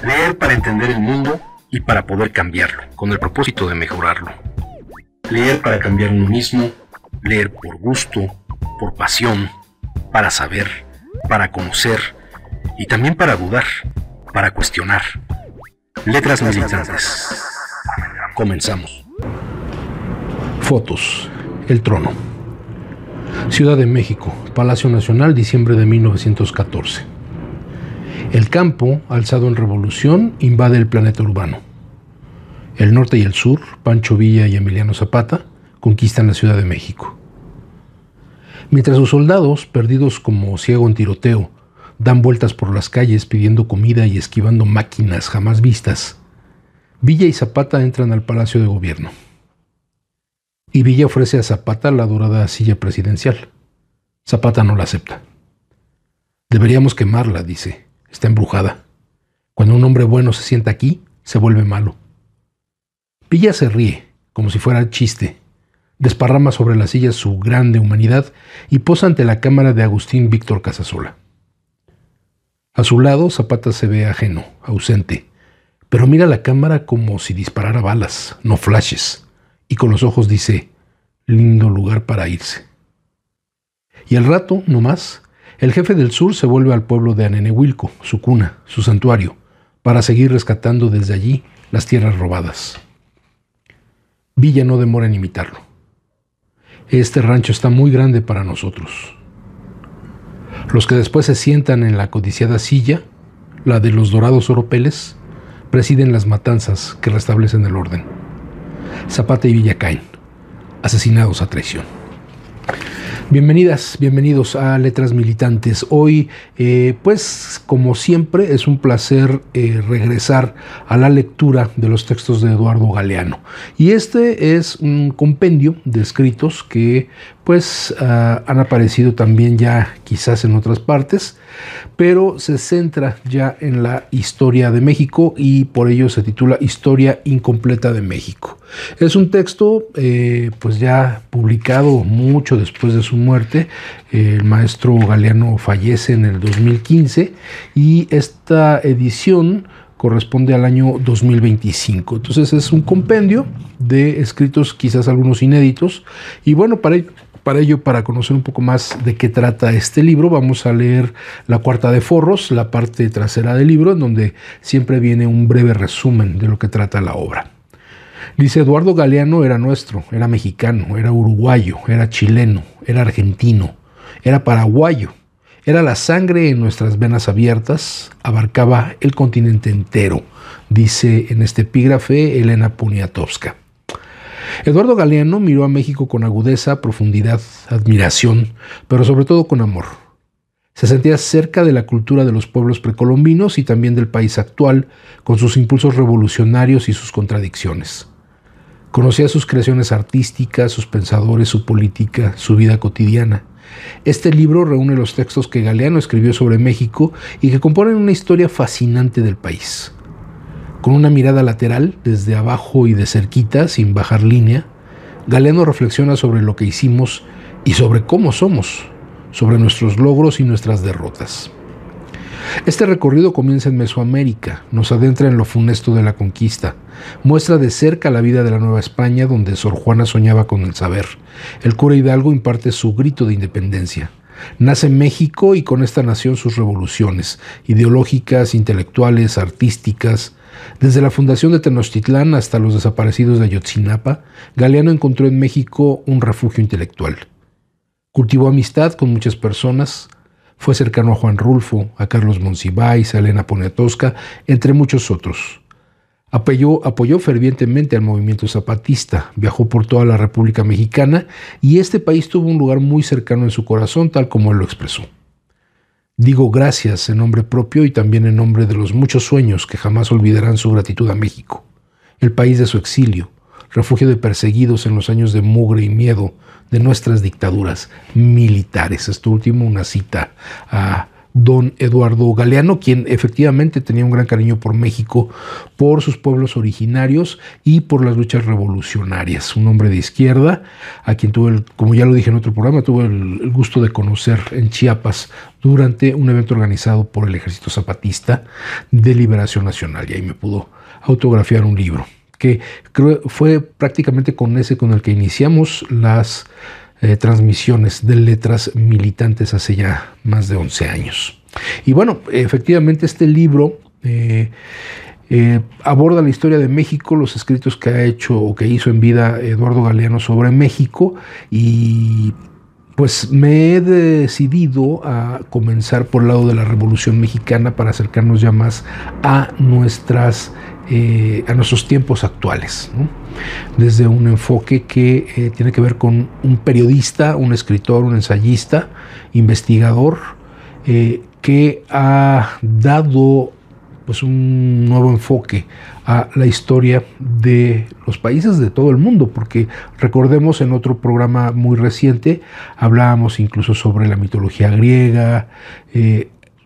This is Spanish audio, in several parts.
Leer para entender el mundo y para poder cambiarlo, con el propósito de mejorarlo. Leer para cambiar uno mismo, leer por gusto, por pasión, para saber, para conocer y también para dudar, para cuestionar. Letras militantes. Comenzamos. Fotos. El trono. Ciudad de México, Palacio Nacional, diciembre de 1914. El campo, alzado en revolución, invade el planeta urbano. El norte y el sur, Pancho Villa y Emiliano Zapata, conquistan la Ciudad de México. Mientras sus soldados, perdidos como ciego en tiroteo, dan vueltas por las calles pidiendo comida y esquivando máquinas jamás vistas, Villa y Zapata entran al Palacio de Gobierno. Y Villa ofrece a Zapata la dorada silla presidencial. Zapata no la acepta. Deberíamos quemarla, dice. Está embrujada. Cuando un hombre bueno se sienta aquí, se vuelve malo. Villa se ríe, como si fuera chiste. Desparrama sobre la silla su grande humanidad y posa ante la cámara de Agustín Víctor Casasola. A su lado, Zapata se ve ajeno, ausente, pero mira la cámara como si disparara balas, no flashes, y con los ojos dice, lindo lugar para irse. Y al rato, no más, el jefe del sur se vuelve al pueblo de Anenehuilco, su cuna, su santuario, para seguir rescatando desde allí las tierras robadas. Villa no demora en imitarlo. Este rancho está muy grande para nosotros. Los que después se sientan en la codiciada silla, la de los dorados oropeles, presiden las matanzas que restablecen el orden. Zapata y Villa caen, asesinados a traición. Bienvenidas, bienvenidos a Letras Militantes. Hoy, pues, como siempre, es un placer regresar a la lectura de los textos de Eduardo Galeano. Y este es un compendio de escritos que, pues, han aparecido también ya quizás en otras partes, pero se centra ya en la historia de México y por ello se titula Historia Incompleta de México. Es un texto, pues ya publicado mucho después de su muerte. El maestro Galeano fallece en el 2015 y esta edición corresponde al año 2025. Entonces es un compendio de escritos, quizás algunos inéditos. Y bueno, para conocer un poco más de qué trata este libro, vamos a leer la cuarta de forros, la parte trasera del libro, en donde siempre viene un breve resumen de lo que trata la obra. Dice, Eduardo Galeano era nuestro, era mexicano, era uruguayo, era chileno, era argentino, era paraguayo, era la sangre en nuestras venas abiertas, abarcaba el continente entero, dice en este epígrafe Elena Poniatowska. Eduardo Galeano miró a México con agudeza, profundidad, admiración, pero sobre todo con amor. Se sentía cerca de la cultura de los pueblos precolombinos y también del país actual, con sus impulsos revolucionarios y sus contradicciones. Conocía sus creaciones artísticas, sus pensadores, su política, su vida cotidiana. Este libro reúne los textos que Galeano escribió sobre México y que componen una historia fascinante del país. Con una mirada lateral, desde abajo y de cerquita, sin bajar línea, Galeano reflexiona sobre lo que hicimos y sobre cómo somos, sobre nuestros logros y nuestras derrotas. Este recorrido comienza en Mesoamérica, nos adentra en lo funesto de la conquista, muestra de cerca la vida de la Nueva España donde Sor Juana soñaba con el saber. El cura Hidalgo imparte su grito de independencia. Nace México y con esta nación sus revoluciones, ideológicas, intelectuales, artísticas. Desde la fundación de Tenochtitlán hasta los desaparecidos de Ayotzinapa, Galeano encontró en México un refugio intelectual. Cultivó amistad con muchas personas, fue cercano a Juan Rulfo, a Carlos Monsiváis, a Elena Poniatowska, entre muchos otros. Apoyó fervientemente al movimiento zapatista, viajó por toda la República Mexicana y este país tuvo un lugar muy cercano en su corazón, tal como él lo expresó. Digo gracias en nombre propio y también en nombre de los muchos sueños que jamás olvidarán su gratitud a México, el país de su exilio, refugio de perseguidos en los años de mugre y miedo de nuestras dictaduras militares. Esto último, una cita a don Eduardo Galeano, quien efectivamente tenía un gran cariño por México, por sus pueblos originarios y por las luchas revolucionarias. Un hombre de izquierda, a quien tuve, como ya lo dije en otro programa, tuve el gusto de conocer en Chiapas durante un evento organizado por el Ejército Zapatista de Liberación Nacional, y ahí me pudo autografiar un libro, que creo fue prácticamente con ese con el que iniciamos las transmisiones de letras militantes hace ya más de 11 años. Y bueno, efectivamente este libro aborda la historia de México, los escritos que ha hecho o que hizo en vida Eduardo Galeano sobre México, y pues me he decidido a comenzar por el lado de la Revolución Mexicana para acercarnos ya más a nuestros tiempos actuales, ¿no? Desde un enfoque que tiene que ver con un periodista, un escritor, un ensayista, investigador, que ha dado pues un nuevo enfoque a la historia de los países de todo el mundo, porque recordemos, en otro programa muy reciente hablábamos incluso sobre la mitología griega.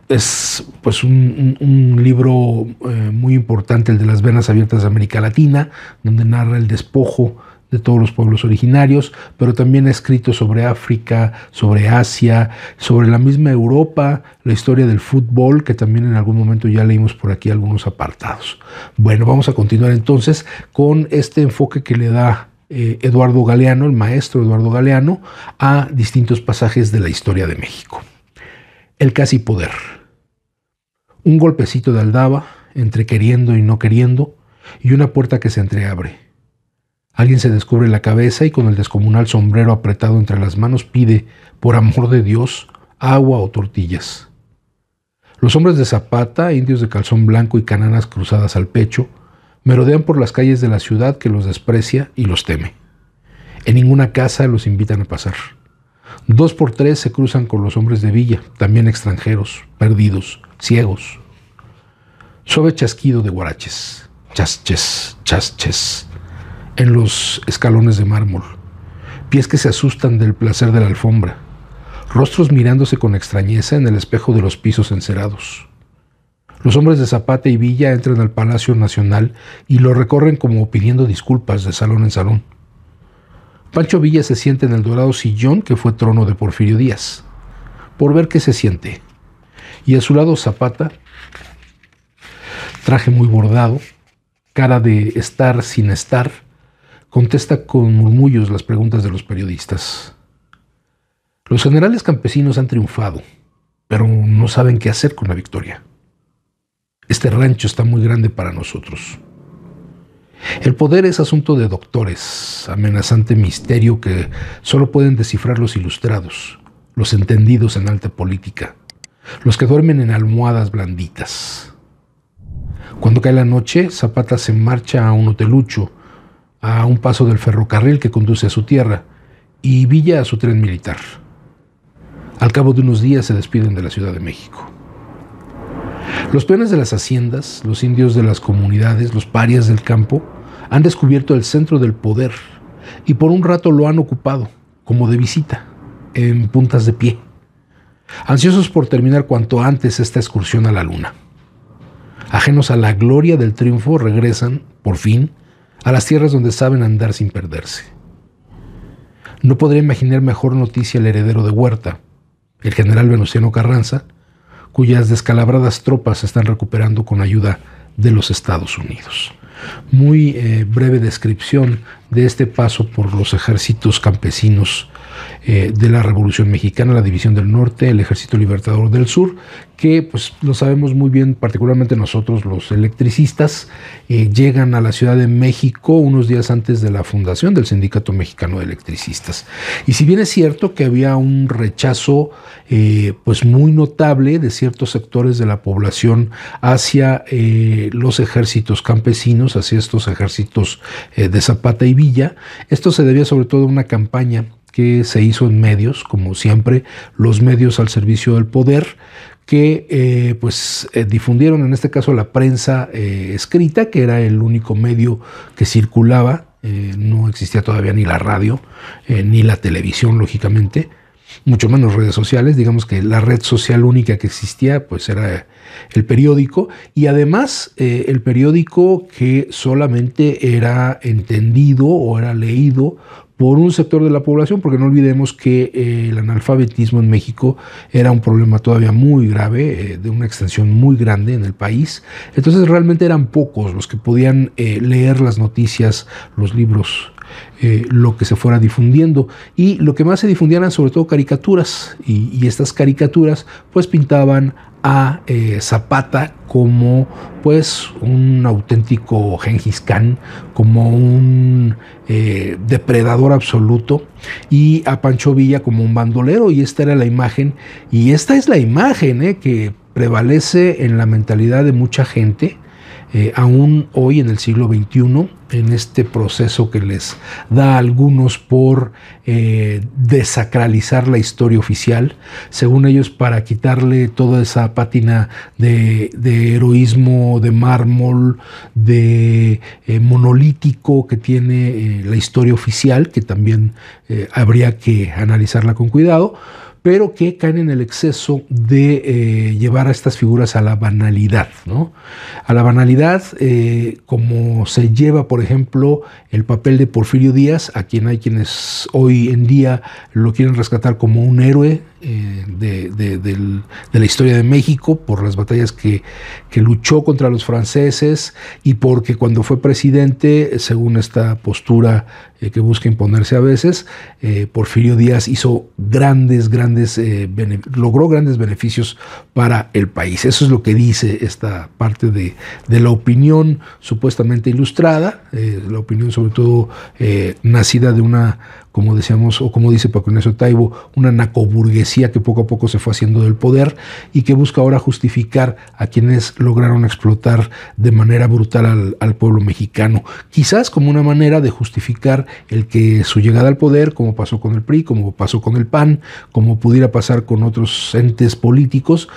Es pues un libro muy importante, el de las venas abiertas de América Latina, donde narra el despojo de todos los pueblos originarios, pero también ha escrito sobre África, sobre Asia, sobre la misma Europa, la historia del fútbol, que también en algún momento ya leímos por aquí algunos apartados. Bueno, vamos a continuar entonces con este enfoque que le da Eduardo Galeano, el maestro Eduardo Galeano, a distintos pasajes de la historia de México. El casi poder. Un golpecito de aldaba, entre queriendo y no queriendo, y una puerta que se entreabre. Alguien se descubre la cabeza y con el descomunal sombrero apretado entre las manos pide, por amor de Dios, agua o tortillas. Los hombres de Zapata, indios de calzón blanco y cananas cruzadas al pecho, merodean por las calles de la ciudad que los desprecia y los teme. En ninguna casa los invitan a pasar. 2 por 3 se cruzan con los hombres de Villa, también extranjeros, perdidos, ciegos. Suave chasquido de guaraches, chasches, chasches, en los escalones de mármol, pies que se asustan del placer de la alfombra, rostros mirándose con extrañeza en el espejo de los pisos encerados. Los hombres de Zapata y Villa entran al Palacio Nacional y lo recorren como pidiendo disculpas de salón en salón. Pancho Villa se sienta en el dorado sillón que fue trono de Porfirio Díaz, por ver qué se siente, y a su lado Zapata, traje muy bordado, cara de estar sin estar, contesta con murmullos las preguntas de los periodistas. Los generales campesinos han triunfado, pero no saben qué hacer con la victoria. Este rancho está muy grande para nosotros. El poder es asunto de doctores, amenazante misterio que solo pueden descifrar los ilustrados, los entendidos en alta política, los que duermen en almohadas blanditas. Cuando cae la noche, Zapata se marcha a un hotelucho, a un paso del ferrocarril que conduce a su tierra, y Villa a su tren militar. Al cabo de unos días se despiden de la Ciudad de México. Los peones de las haciendas, los indios de las comunidades, los parias del campo, han descubierto el centro del poder y por un rato lo han ocupado, como de visita, en puntas de pie, ansiosos por terminar cuanto antes esta excursión a la luna. Ajenos a la gloria del triunfo, regresan, por fin, a las tierras donde saben andar sin perderse. No podría imaginar mejor noticia el heredero de Huerta, el general Venustiano Carranza, cuyas descalabradas tropas se están recuperando con ayuda de los Estados Unidos. Muy breve descripción de este paso por los ejércitos campesinos de la Revolución Mexicana, la División del Norte, el Ejército Libertador del Sur, que pues lo sabemos muy bien, particularmente nosotros los electricistas, llegan a la Ciudad de México unos días antes de la fundación del Sindicato Mexicano de Electricistas. Y si bien es cierto que había un rechazo pues muy notable de ciertos sectores de la población hacia los ejércitos campesinos, hacia estos ejércitos de Zapata y Villa, esto se debía sobre todo a una campaña que se hizo en medios, como siempre, los medios al servicio del poder, que difundieron, en este caso, la prensa escrita, que era el único medio que circulaba. No existía todavía ni la radio, ni la televisión, lógicamente. mucho menos redes sociales. Digamos que la red social única que existía pues era el periódico, y además el periódico que solamente era entendido o era leído por un sector de la población, porque no olvidemos que el analfabetismo en México era un problema todavía muy grave, de una extensión muy grande en el país. Entonces realmente eran pocos los que podían leer las noticias, los libros, lo que se fuera difundiendo, y lo que más se difundían eran sobre todo caricaturas, y estas caricaturas pues pintaban a Zapata como pues un auténtico Gengis Khan, como un depredador absoluto, y a Pancho Villa como un bandolero, y esta era la imagen, y esta es la imagen que prevalece en la mentalidad de mucha gente, aún hoy en el siglo XXI, en este proceso que les da a algunos por desacralizar la historia oficial, según ellos, para quitarle toda esa pátina de heroísmo, de mármol, de monolítico que tiene la historia oficial, que también habría que analizarla con cuidado, pero que caen en el exceso de llevar a estas figuras a la banalidad, ¿no? A la banalidad, como se lleva, por ejemplo, el papel de Porfirio Díaz, a quien hay quienes hoy en día lo quieren rescatar como un héroe de la historia de México, por las batallas que luchó contra los franceses, y porque cuando fue presidente, según esta postura que busca imponerse a veces, Porfirio Díaz hizo logró grandes beneficios para el país. Eso es lo que dice esta parte de la opinión supuestamente ilustrada, la opinión sobre todo nacida de una, como decíamos, o como dice Paco Ignacio Taibo, una narcoburguesía que poco a poco se fue haciendo del poder y que busca ahora justificar a quienes lograron explotar de manera brutal al pueblo mexicano, quizás como una manera de justificar el que su llegada al poder, como pasó con el PRI, como pasó con el PAN, como pudiera pasar con otros entes políticos,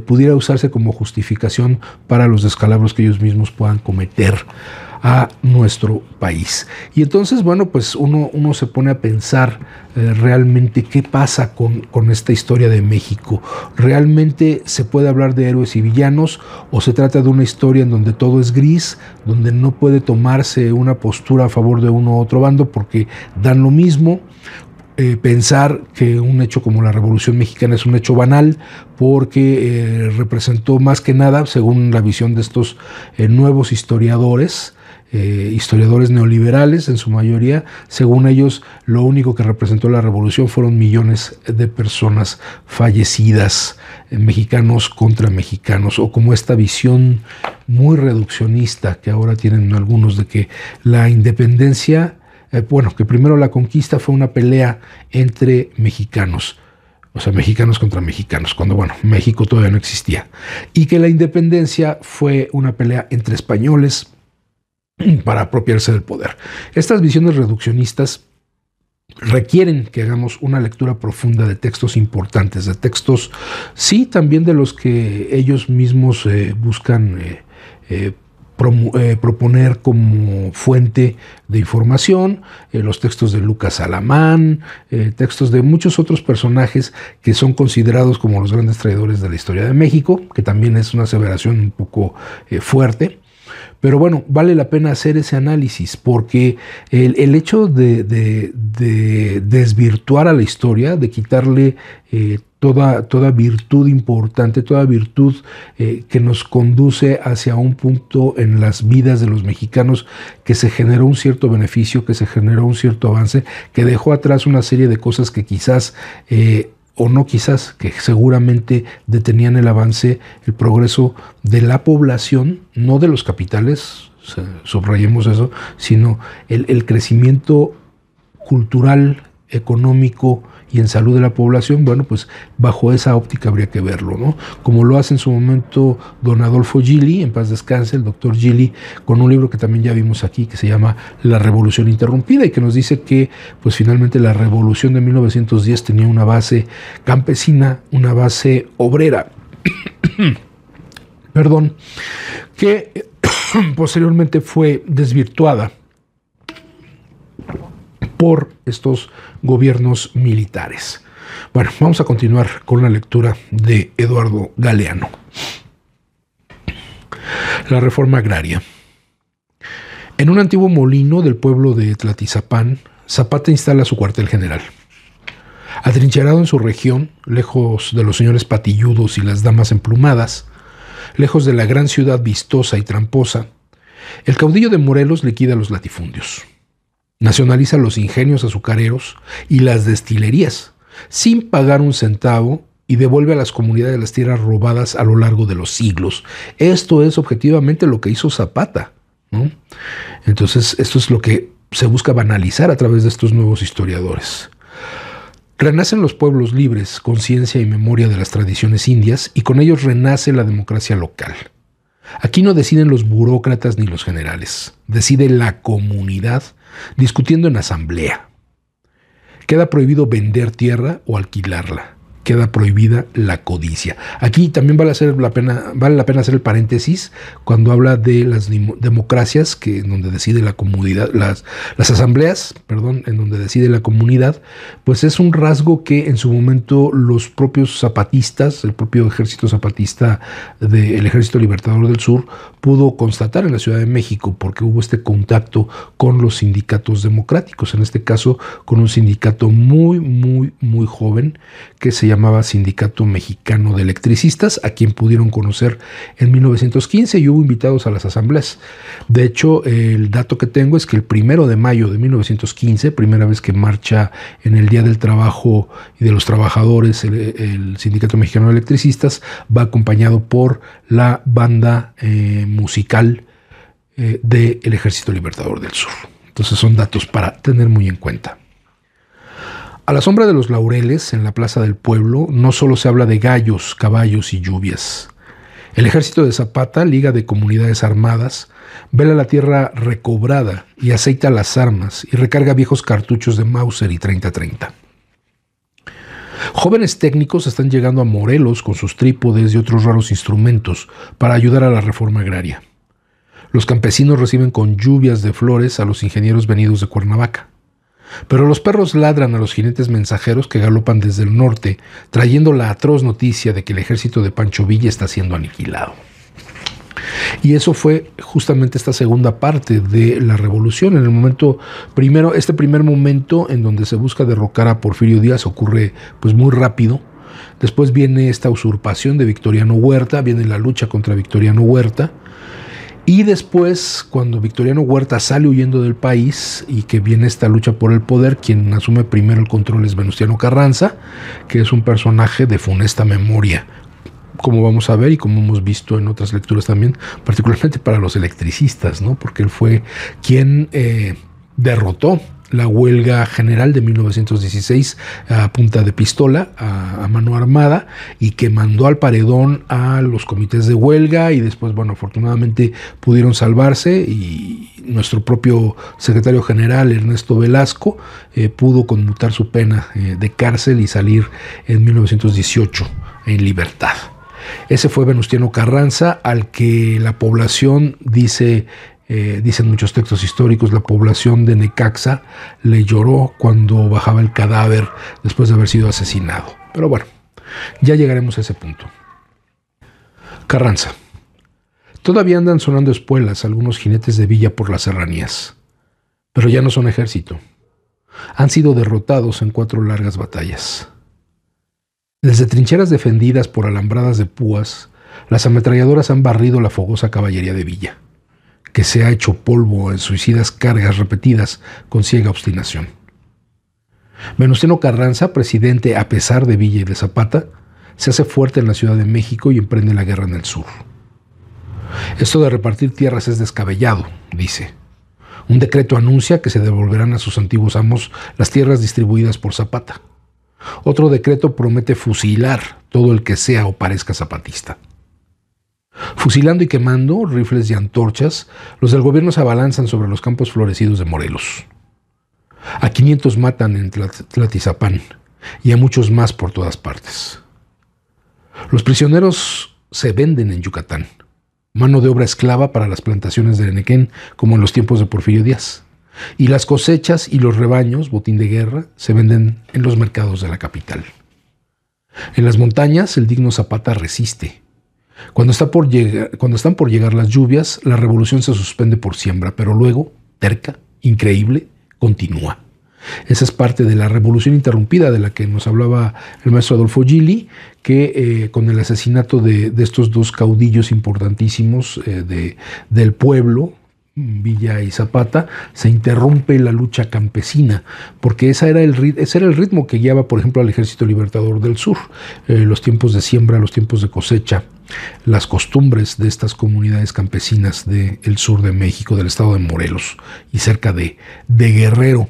pudiera usarse como justificación para los descalabros que ellos mismos puedan cometer a nuestro país. Y entonces, bueno, pues uno se pone a pensar realmente qué pasa con esta historia de México. ¿Realmente se puede hablar de héroes y villanos, o se trata de una historia en donde todo es gris, donde no puede tomarse una postura a favor de uno u otro bando porque dan lo mismo? Pensar que un hecho como la Revolución Mexicana es un hecho banal porque representó más que nada, según la visión de estos nuevos historiadores neoliberales en su mayoría, según ellos, lo único que representó la revolución fueron millones de personas fallecidas, mexicanos contra mexicanos, o como esta visión muy reduccionista que ahora tienen algunos de que la independencia, que primero la conquista fue una pelea entre mexicanos. O sea, mexicanos contra mexicanos, cuando, México todavía no existía. Y que la independencia fue una pelea entre españoles para apropiarse del poder. Estas visiones reduccionistas requieren que hagamos una lectura profunda de textos importantes, de textos, sí, también de los que ellos mismos buscan proponer como fuente de información, los textos de Lucas Alamán, textos de muchos otros personajes que son considerados como los grandes traidores de la historia de México, que también es una aseveración un poco fuerte. Pero bueno, vale la pena hacer ese análisis, porque el hecho de desvirtuar a la historia, de quitarle toda virtud importante, toda virtud que nos conduce hacia un punto en las vidas de los mexicanos, que se generó un cierto beneficio, que se generó un cierto avance, que dejó atrás una serie de cosas que quizás o no quizás, que seguramente detenían el avance, el progreso de la población, no de los capitales, subrayemos eso, sino el crecimiento cultural, económico y en salud de la población. Bueno, pues bajo esa óptica habría que verlo, ¿no? Como lo hace en su momento don Adolfo Gili, en paz descanse, el doctor Gili, con un libro que también ya vimos aquí, que se llama La Revolución Interrumpida, y que nos dice que pues finalmente la revolución de 1910 tenía una base campesina, una base obrera, perdón, que posteriormente fue desvirtuada por estos gobiernos militares. Bueno, vamos a continuar con la lectura de Eduardo Galeano. La reforma agraria. En un antiguo molino del pueblo de Tlatizapán, Zapata instala su cuartel general. Atrincherado en su región, lejos de los señores patilludos y las damas emplumadas, lejos de la gran ciudad vistosa y tramposa, el caudillo de Morelos liquida los latifundios. Nacionaliza los ingenios azucareros y las destilerías, sin pagar un centavo, y devuelve a las comunidades las tierras robadas a lo largo de los siglos. Esto es objetivamente lo que hizo Zapata, ¿no? Entonces, esto es lo que se busca banalizar a través de estos nuevos historiadores. Renacen los pueblos libres, conciencia y memoria de las tradiciones indias, y con ellos renace la democracia local. Aquí no deciden los burócratas ni los generales, decide la comunidad discutiendo en asamblea. Queda prohibido vender tierra o alquilarla. Queda prohibida la codicia. Aquí también vale la pena hacer el paréntesis cuando habla de las democracias, que en donde decide la comunidad, las asambleas, en donde decide la comunidad, pues es un rasgo que en su momento los propios zapatistas, el propio ejército zapatista del Ejército Libertador del Sur, pudo constatar en la Ciudad de México, porque hubo este contacto con los sindicatos democráticos, en este caso con un sindicato muy, muy, muy joven que se llamaba Sindicato Mexicano de Electricistas, a quien pudieron conocer en 1915 y hubo invitados a las asambleas. De hecho, el dato que tengo es que el 1 de mayo de 1915, primera vez que marcha en el Día del Trabajo y de los Trabajadores, el Sindicato Mexicano de Electricistas va acompañado por la banda musical del Ejército Libertador del Sur. Entonces son datos para tener muy en cuenta. A la sombra de los laureles, en la plaza del pueblo, no solo se habla de gallos, caballos y lluvias. El ejército de Zapata, liga de comunidades armadas, vela la tierra recobrada y aceita las armas y recarga viejos cartuchos de Mauser y 30-30. Jóvenes técnicos están llegando a Morelos con sus trípodes y otros raros instrumentos para ayudar a la reforma agraria. Los campesinos reciben con lluvias de flores a los ingenieros venidos de Cuernavaca. Pero los perros ladran a los jinetes mensajeros que galopan desde el norte, trayendo la atroz noticia de que el ejército de Pancho Villa está siendo aniquilado. Y eso fue justamente esta segunda parte de la revolución. En el momento primero, este primer momento en donde se busca derrocar a Porfirio Díaz ocurre pues muy rápido. Después viene esta usurpación de Victoriano Huerta, viene la lucha contra Victoriano Huerta. Y después, cuando Victoriano Huerta sale huyendo del país y que viene esta lucha por el poder, quien asume primero el control es Venustiano Carranza, que es un personaje de funesta memoria, como vamos a ver y como hemos visto en otras lecturas también, particularmente para los electricistas, ¿no? Porque él fue quien derrotó la huelga general de 1916 a punta de pistola, a mano armada, y que mandó al paredón a los comités de huelga, y después, bueno, afortunadamente pudieron salvarse, y nuestro propio secretario general, Ernesto Velasco, pudo conmutar su pena de cárcel y salir en 1918 en libertad. Ese fue Venustiano Carranza, al que la población dicen muchos textos históricos, la población de Necaxa le lloró cuando bajaba el cadáver después de haber sido asesinado. Pero bueno, ya llegaremos a ese punto. Carranza. Todavía andan sonando espuelas algunos jinetes de Villa por las serranías, pero ya no son ejército. Han sido derrotados en 4 largas batallas. Desde trincheras defendidas por alambradas de púas, las ametralladoras han barrido la fogosa caballería de Villa, que se ha hecho polvo en suicidas cargas repetidas con ciega obstinación. Venustiano Carranza, presidente a pesar de Villa y de Zapata, se hace fuerte en la Ciudad de México y emprende la guerra en el sur. Esto de repartir tierras es descabellado, dice. Un decreto anuncia que se devolverán a sus antiguos amos las tierras distribuidas por Zapata. Otro decreto promete fusilar todo el que sea o parezca zapatista. Fusilando y quemando rifles y antorchas, los del gobierno se abalanzan sobre los campos florecidos de Morelos. A 500 matan en Tlatizapán y a muchos más por todas partes. Los prisioneros se venden en Yucatán, mano de obra esclava para las plantaciones de Enequén, como en los tiempos de Porfirio Díaz. Y las cosechas y los rebaños, botín de guerra, se venden en los mercados de la capital. En las montañas, el digno Zapata resiste. Cuando están por llegar las lluvias, la revolución se suspende por siembra, pero luego, terca, increíble, continúa. Esa es parte de la revolución interrumpida de la que nos hablaba el maestro Adolfo Gili, que con el asesinato de estos dos caudillos importantísimos del pueblo, Villa y Zapata, se interrumpe la lucha campesina, porque ese era el ritmo que guiaba, por ejemplo, al Ejército Libertador del Sur, los tiempos de siembra, los tiempos de cosecha, las costumbres de estas comunidades campesinas del sur de México, del estado de Morelos y cerca de Guerrero.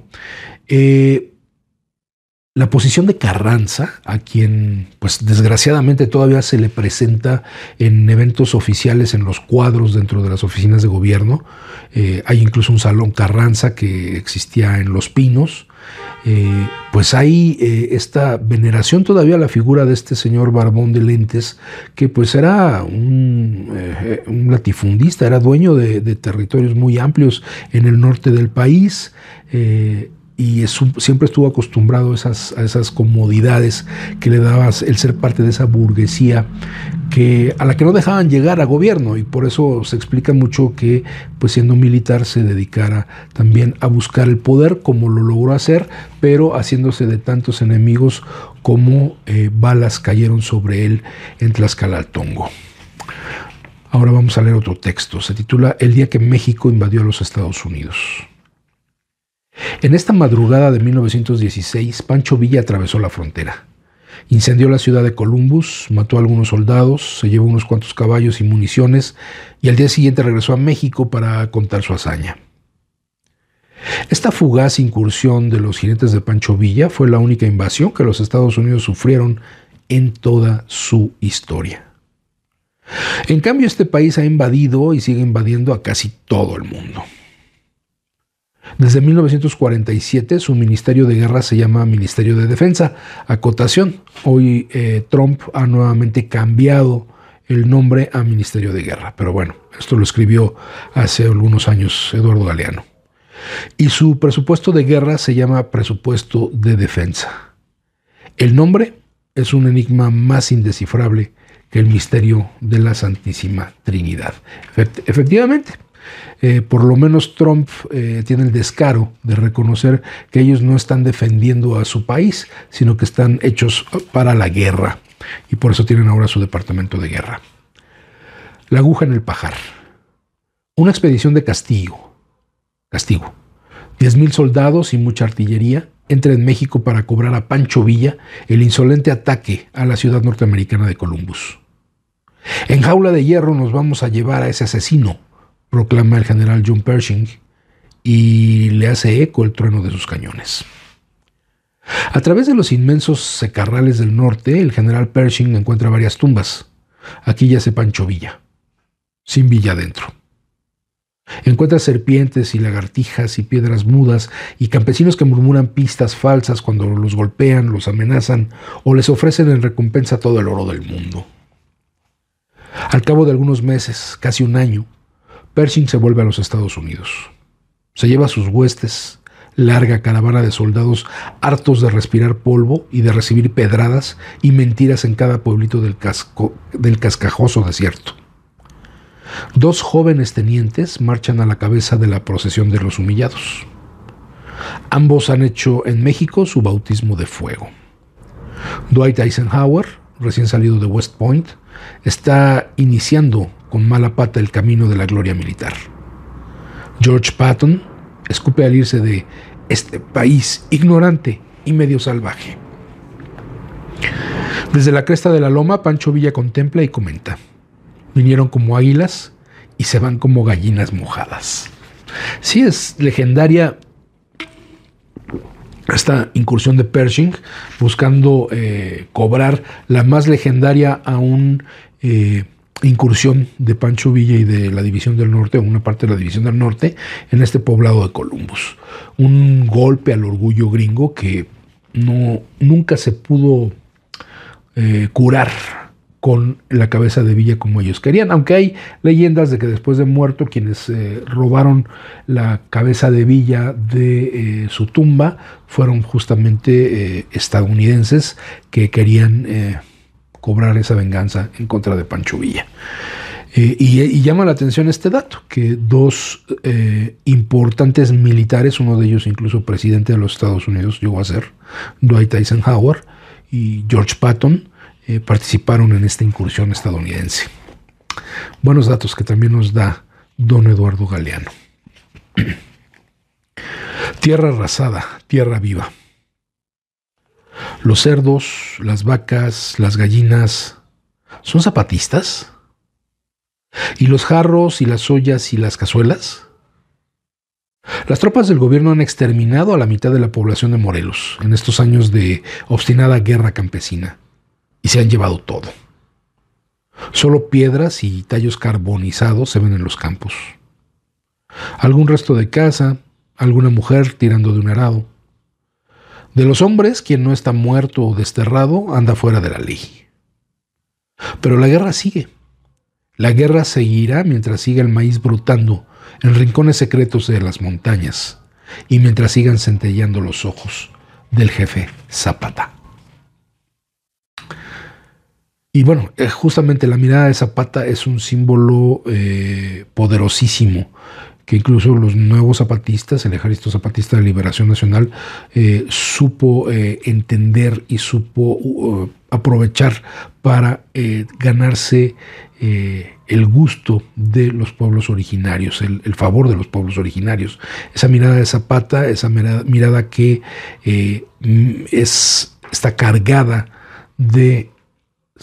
La posición de Carranza, a quien pues desgraciadamente todavía se le presenta en eventos oficiales, en los cuadros dentro de las oficinas de gobierno, hay incluso un salón Carranza que existía en Los Pinos, pues hay esta veneración todavía a la figura de este señor barbón de lentes, que pues era un latifundista, era dueño de territorios muy amplios en el norte del país, y siempre estuvo acostumbrado a esas comodidades que le daba el ser parte de esa burguesía a la que no dejaban llegar a gobierno, y por eso se explica mucho que, pues siendo militar, se dedicara también a buscar el poder, como lo logró hacer, pero haciéndose de tantos enemigos como balas cayeron sobre él en Tlaxcalaltongo. Ahora vamos a leer otro texto. Se titula El día que México invadió a los Estados Unidos. En esta madrugada de 1916, Pancho Villa atravesó la frontera. Incendió la ciudad de Columbus, mató a algunos soldados, se llevó unos cuantos caballos y municiones, y al día siguiente regresó a México para contar su hazaña. Esta fugaz incursión de los jinetes de Pancho Villa fue la única invasión que los Estados Unidos sufrieron en toda su historia. En cambio, este país ha invadido y sigue invadiendo a casi todo el mundo. Desde 1947 su Ministerio de Guerra se llama Ministerio de Defensa. Acotación, hoy Trump ha nuevamente cambiado el nombre a Ministerio de Guerra, pero bueno, esto lo escribió hace algunos años Eduardo Galeano. Y su presupuesto de guerra se llama Presupuesto de Defensa. El nombre es un enigma más indescifrable que el misterio de la Santísima Trinidad. Efectivamente. Por lo menos Trump tiene el descaro de reconocer que ellos no están defendiendo a su país, sino que están hechos para la guerra, y por eso tienen ahora su departamento de guerra. La aguja en el pajar. Una expedición de castigo. 10,000 soldados y mucha artillería entran en México para cobrar a Pancho Villa el insolente ataque a la ciudad norteamericana de Columbus. En jaula de hierro nos vamos a llevar a ese asesino, proclama el general John Pershing, y le hace eco el trueno de sus cañones. A través de los inmensos secarrales del norte, el general Pershing encuentra varias tumbas. Aquí yace Pancho Villa, sin Villa dentro. Encuentra serpientes y lagartijas y piedras mudas y campesinos que murmuran pistas falsas cuando los golpean, los amenazan o les ofrecen en recompensa todo el oro del mundo. Al cabo de algunos meses, casi un año, Pershing se vuelve a los Estados Unidos. Se lleva sus huestes, larga caravana de soldados hartos de respirar polvo y de recibir pedradas y mentiras en cada pueblito del cascajoso desierto. 2 jóvenes tenientes marchan a la cabeza de la procesión de los humillados. Ambos han hecho en México su bautismo de fuego. Dwight Eisenhower, recién salido de West Point, está iniciando con mala pata el camino de la gloria militar. George Patton escupe al irse de este país ignorante y medio salvaje. Desde la cresta de la loma, Pancho Villa contempla y comenta: vinieron como águilas y se van como gallinas mojadas. Sí, es legendaria esta incursión de Pershing, buscando cobrar la más legendaria aún incursión de Pancho Villa y de la División del Norte, o una parte de la División del Norte, en este poblado de Columbus. Un golpe al orgullo gringo que nunca se pudo curar con la cabeza de Villa como ellos querían, aunque hay leyendas de que después de muerto quienes robaron la cabeza de Villa de su tumba fueron justamente estadounidenses que querían cobrar esa venganza en contra de Pancho Villa. Y llama la atención este dato, que dos importantes militares, uno de ellos incluso presidente de los Estados Unidos llegó a ser, Dwight Eisenhower y George Patton, participaron en esta incursión estadounidense. Buenos datos que también nos da don Eduardo Galeano. Tierra arrasada, tierra viva. Los cerdos, las vacas, las gallinas, ¿son zapatistas? ¿Y los jarros y las ollas y las cazuelas? Las tropas del gobierno han exterminado a la mitad de la población de Morelos en estos años de obstinada guerra campesina y se han llevado todo. Solo piedras y tallos carbonizados se ven en los campos. Algún resto de casa, alguna mujer tirando de un arado. De los hombres, quien no está muerto o desterrado anda fuera de la ley. Pero la guerra sigue. La guerra seguirá mientras siga el maíz brotando en rincones secretos de las montañas y mientras sigan centelleando los ojos del jefe Zapata. Y bueno, justamente la mirada de Zapata es un símbolo poderosísimo que incluso los nuevos zapatistas, el Ejército Zapatista de Liberación Nacional, supo entender y supo aprovechar para ganarse el gusto de los pueblos originarios, el favor de los pueblos originarios. Esa mirada de Zapata, esa mirada que está cargada de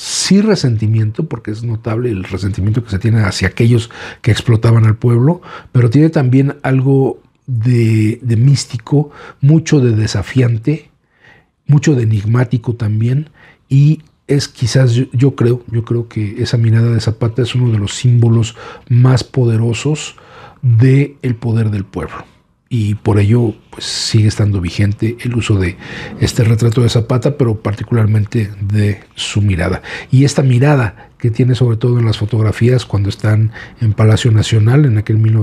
sí resentimiento, porque es notable el resentimiento que se tiene hacia aquellos que explotaban al pueblo, pero tiene también algo de místico, mucho de desafiante, mucho de enigmático también, y es quizás, yo creo que esa mirada de Zapata es uno de los símbolos más poderosos del poder del pueblo. Y por ello pues, sigue estando vigente el uso de este retrato de Zapata, pero particularmente de su mirada. Y esta mirada que tiene sobre todo en las fotografías cuando están en Palacio Nacional, en aquel en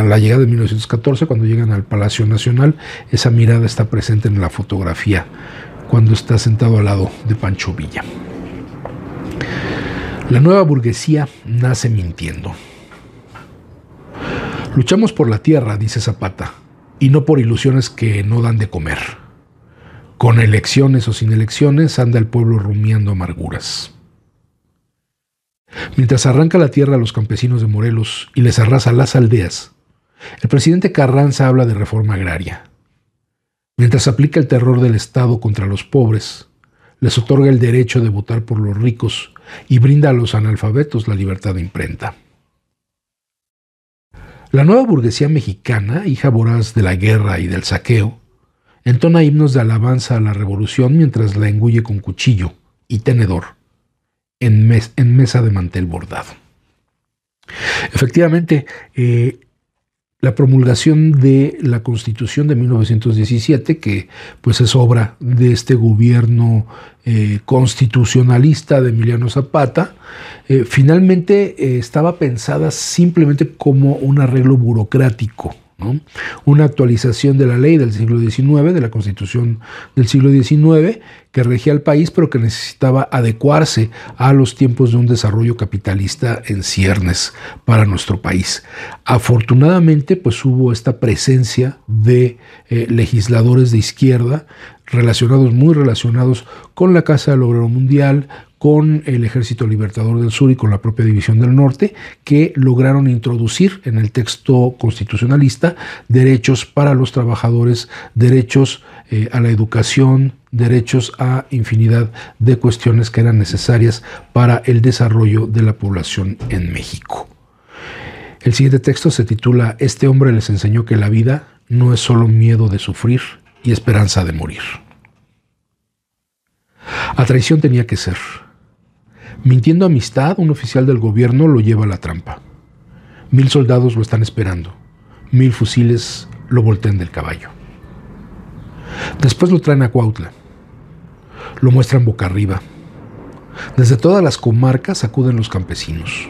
la llegada de 1914, cuando llegan al Palacio Nacional, esa mirada está presente en la fotografía cuando está sentado al lado de Pancho Villa. La nueva burguesía nace mintiendo. Luchamos por la tierra, dice Zapata, y no por ilusiones que no dan de comer. Con elecciones o sin elecciones anda el pueblo rumiando amarguras. Mientras arranca la tierra a los campesinos de Morelos y les arrasa las aldeas, el presidente Carranza habla de reforma agraria. Mientras aplica el terror del Estado contra los pobres, les otorga el derecho de votar por los ricos y brinda a los analfabetos la libertad de imprenta. La nueva burguesía mexicana, hija voraz de la guerra y del saqueo, entona himnos de alabanza a la revolución mientras la engulle con cuchillo y tenedor en mesa de mantel bordado. Efectivamente, la promulgación de la Constitución de 1917, que pues es obra de este gobierno constitucionalista de Emiliano Zapata, finalmente estaba pensada simplemente como un arreglo burocrático, ¿no? Una actualización de la ley del siglo XIX, de la Constitución del siglo XIX, que regía al país, pero que necesitaba adecuarse a los tiempos de un desarrollo capitalista en ciernes para nuestro país. Afortunadamente, pues hubo esta presencia de legisladores de izquierda muy relacionados con la Casa del Obrero Mundial, con el Ejército Libertador del Sur y con la propia División del Norte, que lograron introducir en el texto constitucionalista derechos para los trabajadores, derechos a la educación, derechos a infinidad de cuestiones que eran necesarias para el desarrollo de la población en México. El siguiente texto se titula «Este hombre les enseñó que la vida no es solo miedo de sufrir y esperanza de morir». A traición tenía que ser. Mintiendo amistad, un oficial del gobierno lo lleva a la trampa. 1000 soldados lo están esperando. 1000 fusiles lo voltean del caballo. Después lo traen a Cuautla. Lo muestran boca arriba. Desde todas las comarcas acuden los campesinos.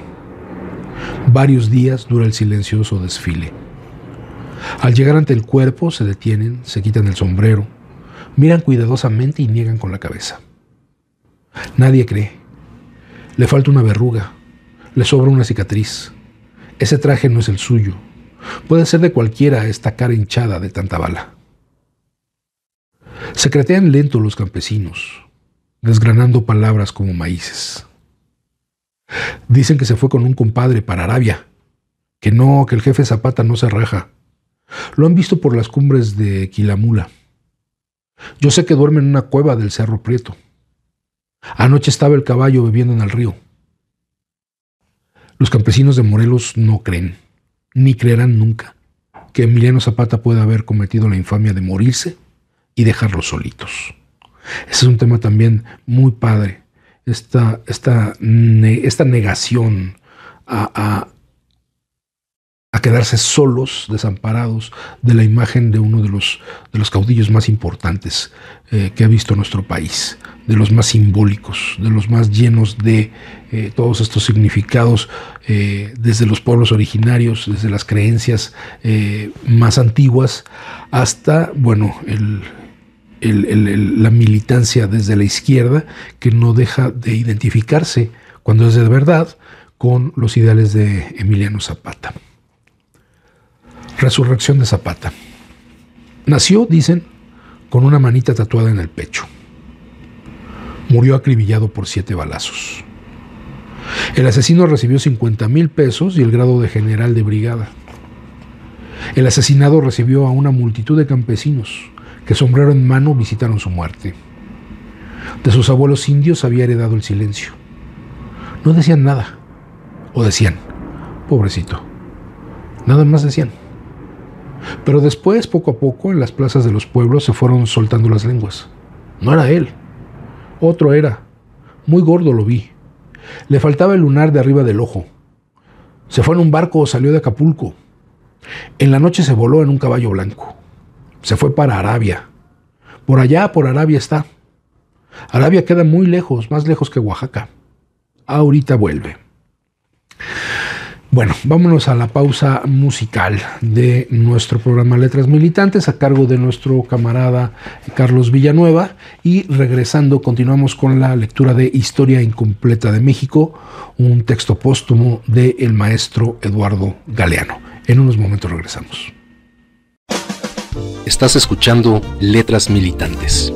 Varios días dura el silencioso desfile. Al llegar ante el cuerpo se detienen, se quitan el sombrero, miran cuidadosamente y niegan con la cabeza. Nadie cree. Le falta una verruga, le sobra una cicatriz. Ese traje no es el suyo. Puede ser de cualquiera esta cara hinchada de tanta bala. Secretean lento los campesinos, desgranando palabras como maíces. Dicen que se fue con un compadre para Arabia, que el jefe Zapata no se raja. Lo han visto por las cumbres de Quilamula. Yo sé que duerme en una cueva del Cerro Prieto. Anoche estaba el caballo bebiendo en el río. Los campesinos de Morelos no creen, ni creerán nunca, que Emiliano Zapata pueda haber cometido la infamia de morirse y dejarlos solitos. Ese es un tema también muy padre, esta negación a quedarse solos, desamparados de la imagen de uno de los caudillos más importantes que ha visto nuestro país, de los más simbólicos, de los más llenos de todos estos significados, desde los pueblos originarios, desde las creencias más antiguas, hasta, la militancia desde la izquierda, que no deja de identificarse, cuando es de verdad, con los ideales de Emiliano Zapata. Resurrección de Zapata. Nació, dicen, con una manita tatuada en el pecho. Murió acribillado por 7 balazos. El asesino recibió 50,000 pesos y el grado de general de brigada. El asesinado recibió a una multitud de campesinos que, sombrero en mano, visitaron su muerte. De sus abuelos indios había heredado el silencio. No decían nada. O decían, pobrecito. Nada más decían. Pero después, poco a poco, en las plazas de los pueblos se fueron soltando las lenguas. No era él. Otro era. Muy gordo lo vi. Le faltaba el lunar de arriba del ojo. Se fue en un barco o salió de Acapulco. En la noche se voló en un caballo blanco. Se fue para Arabia. Por allá, por Arabia está. Arabia queda muy lejos, más lejos que Oaxaca. Ahorita vuelve. Bueno, vámonos a la pausa musical de nuestro programa Letras Militantes a cargo de nuestro camarada Carlos Villanueva, y regresando continuamos con la lectura de Historia Incompleta de México, un texto póstumo del maestro Eduardo Galeano. En unos momentos regresamos. Estás escuchando Letras Militantes.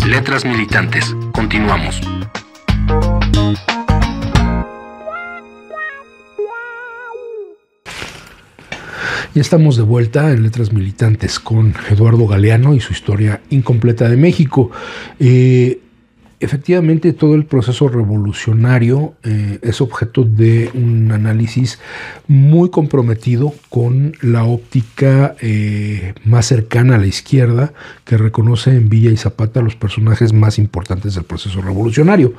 Letras Militantes. Continuamos. Ya estamos de vuelta en Letras Militantes con Eduardo Galeano y su Historia Incompleta de México. efectivamente todo el proceso revolucionario es objeto de un análisis muy comprometido con la óptica más cercana a la izquierda, que reconoce en Villa y Zapata los personajes más importantes del proceso revolucionario.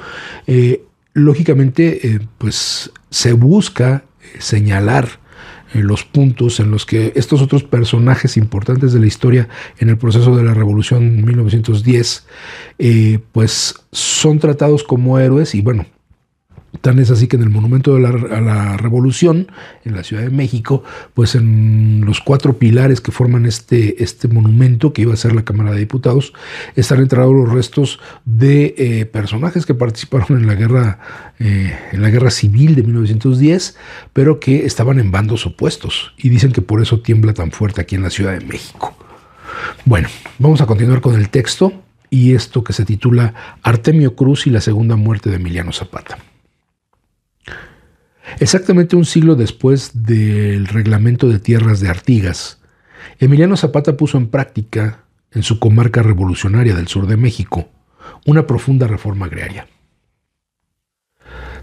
Lógicamente, pues se busca señalar los puntos en los que estos otros personajes importantes de la historia en el proceso de la Revolución en 1910, pues son tratados como héroes. Y bueno, tan es así que en el Monumento a la Revolución, en la Ciudad de México, pues en los 4 pilares que forman este monumento, que iba a ser la Cámara de Diputados, están enterrados los restos de personajes que participaron en la guerra civil de 1910, pero que estaban en bandos opuestos, y dicen que por eso tiembla tan fuerte aquí en la Ciudad de México. Bueno, vamos a continuar con el texto, y esto que se titula Artemio Cruz y la segunda muerte de Emiliano Zapata. Exactamente un siglo después del reglamento de tierras de Artigas, Emiliano Zapata puso en práctica, en su comarca revolucionaria del sur de México, una profunda reforma agraria.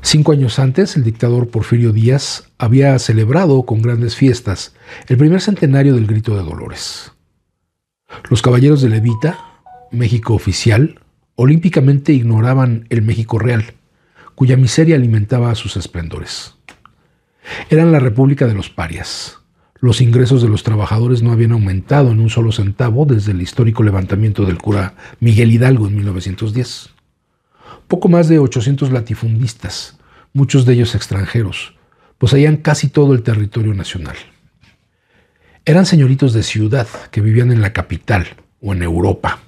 5 años antes, el dictador Porfirio Díaz había celebrado con grandes fiestas el primer centenario del Grito de Dolores. Los caballeros de Levita, México oficial, olímpicamente ignoraban el México real, cuya miseria alimentaba sus esplendores. Eran la República de los parias. Los ingresos de los trabajadores no habían aumentado en un solo centavo desde el histórico levantamiento del cura Miguel Hidalgo en 1910. Poco más de 800 latifundistas, muchos de ellos extranjeros, poseían casi todo el territorio nacional. Eran señoritos de ciudad que vivían en la capital o en Europa.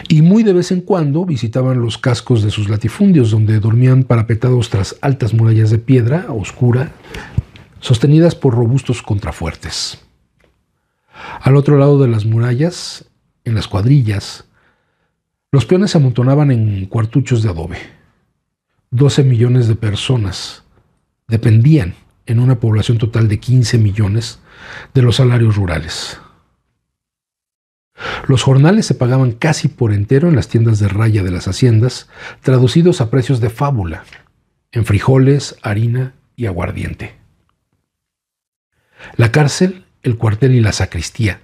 Y muy de vez en cuando visitaban los cascos de sus latifundios, donde dormían parapetados tras altas murallas de piedra oscura, sostenidas por robustos contrafuertes. Al otro lado de las murallas, en las cuadrillas, los peones se amontonaban en cuartuchos de adobe. 12 millones de personas dependían, en una población total de 15 millones, de los salarios rurales. Los jornales se pagaban casi por entero en las tiendas de raya de las haciendas, traducidos a precios de fábula, en frijoles, harina y aguardiente. La cárcel, el cuartel y la sacristía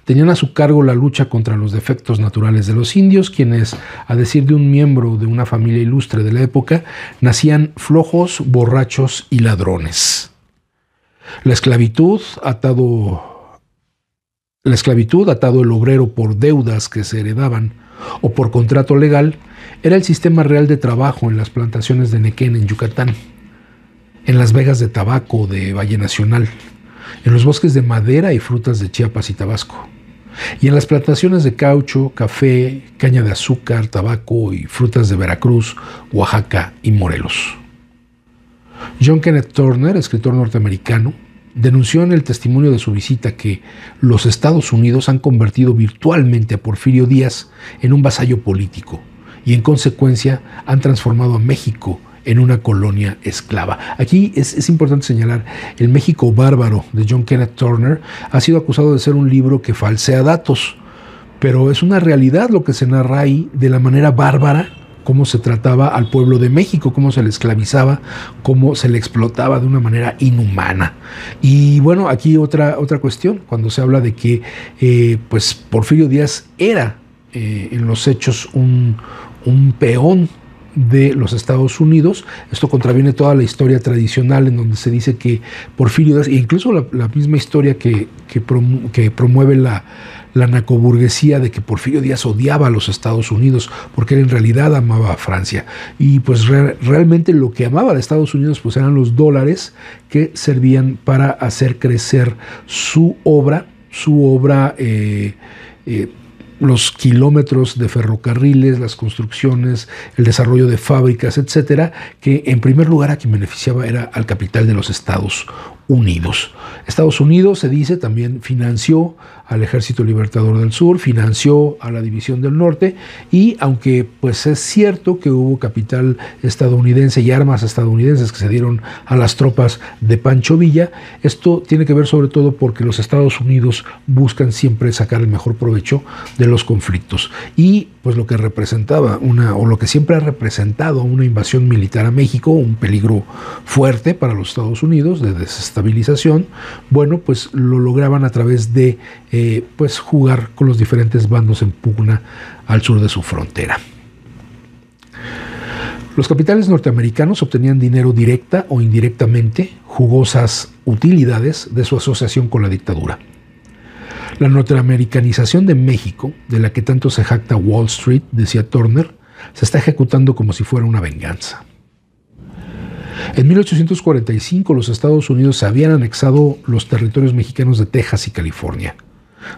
tenían a su cargo la lucha contra los defectos naturales de los indios, quienes, a decir de un miembro de una familia ilustre de la época, nacían flojos, borrachos y ladrones. La esclavitud, atado el obrero por deudas que se heredaban o por contrato legal, era el sistema real de trabajo en las plantaciones de Nequén en Yucatán, en las vegas de tabaco de Valle Nacional, en los bosques de madera y frutas de Chiapas y Tabasco, y en las plantaciones de caucho, café, caña de azúcar, tabaco y frutas de Veracruz, Oaxaca y Morelos. John Kenneth Turner, escritor norteamericano, denunció en el testimonio de su visita que los Estados Unidos han convertido virtualmente a Porfirio Díaz en un vasallo político y en consecuencia han transformado a México en una colonia esclava. Aquí es importante señalar, El México Bárbaro de John Kenneth Turner ha sido acusado de ser un libro que falsea datos, pero es una realidad lo que se narra ahí de la manera bárbara, cómo se trataba al pueblo de México, cómo se le esclavizaba, cómo se le explotaba de una manera inhumana. Y bueno, aquí otra cuestión, cuando se habla de que pues Porfirio Díaz era en los hechos un peón de los Estados Unidos. Esto contraviene toda la historia tradicional en donde se dice que Porfirio Díaz, e incluso la misma historia que promueve la narcoburguesía, de que Porfirio Díaz odiaba a los Estados Unidos porque él en realidad amaba a Francia. Y pues realmente lo que amaba de Estados Unidos pues eran los dólares que servían para hacer crecer su obra, los kilómetros de ferrocarriles, las construcciones, el desarrollo de fábricas, etcétera, que en primer lugar a quien beneficiaba era al capital de los Estados Unidos. Estados Unidos, se dice, también financió al Ejército Libertador del Sur, financió a la División del Norte, y aunque pues es cierto que hubo capital estadounidense y armas estadounidenses que se dieron a las tropas de Pancho Villa, esto tiene que ver sobre todo porque los Estados Unidos buscan siempre sacar el mejor provecho de los conflictos, y pues lo que representaba lo que siempre ha representado una invasión militar a México, un peligro fuerte para los Estados Unidos de desestabilización, bueno, pues lo lograban a través de pues jugar con los diferentes bandos en pugna al sur de su frontera. Los capitales norteamericanos obtenían dinero directa o indirectamente, jugosas utilidades de su asociación con la dictadura. La norteamericanización de México, de la que tanto se jacta Wall Street, decía Turner, se está ejecutando como si fuera una venganza. En 1845 los Estados Unidos habían anexado los territorios mexicanos de Texas y California,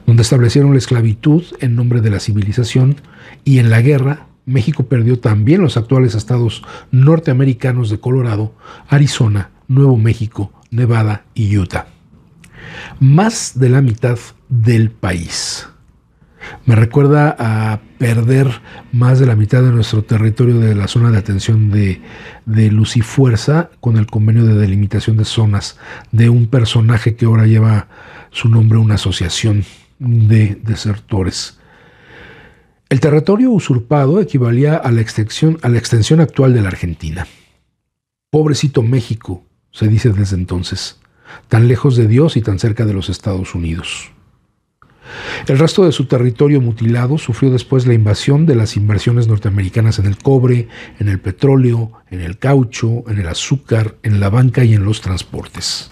donde establecieron la esclavitud en nombre de la civilización, y en la guerra México perdió también los actuales estados norteamericanos de Colorado, Arizona, Nuevo México, Nevada y Utah. Más de la mitad del país. Me recuerda a perder más de la mitad de nuestro territorio de la zona de atención de Luz y Fuerza con el convenio de delimitación de zonas de un personaje que ahora lleva su nombre, una asociación de desertores. El territorio usurpado equivalía a la extensión actual de la Argentina. Pobrecito México, se dice desde entonces, tan lejos de Dios y tan cerca de los Estados Unidos. El resto de su territorio mutilado sufrió después la invasión de las inversiones norteamericanas en el cobre, en el petróleo, en el caucho, en el azúcar, en la banca y en los transportes.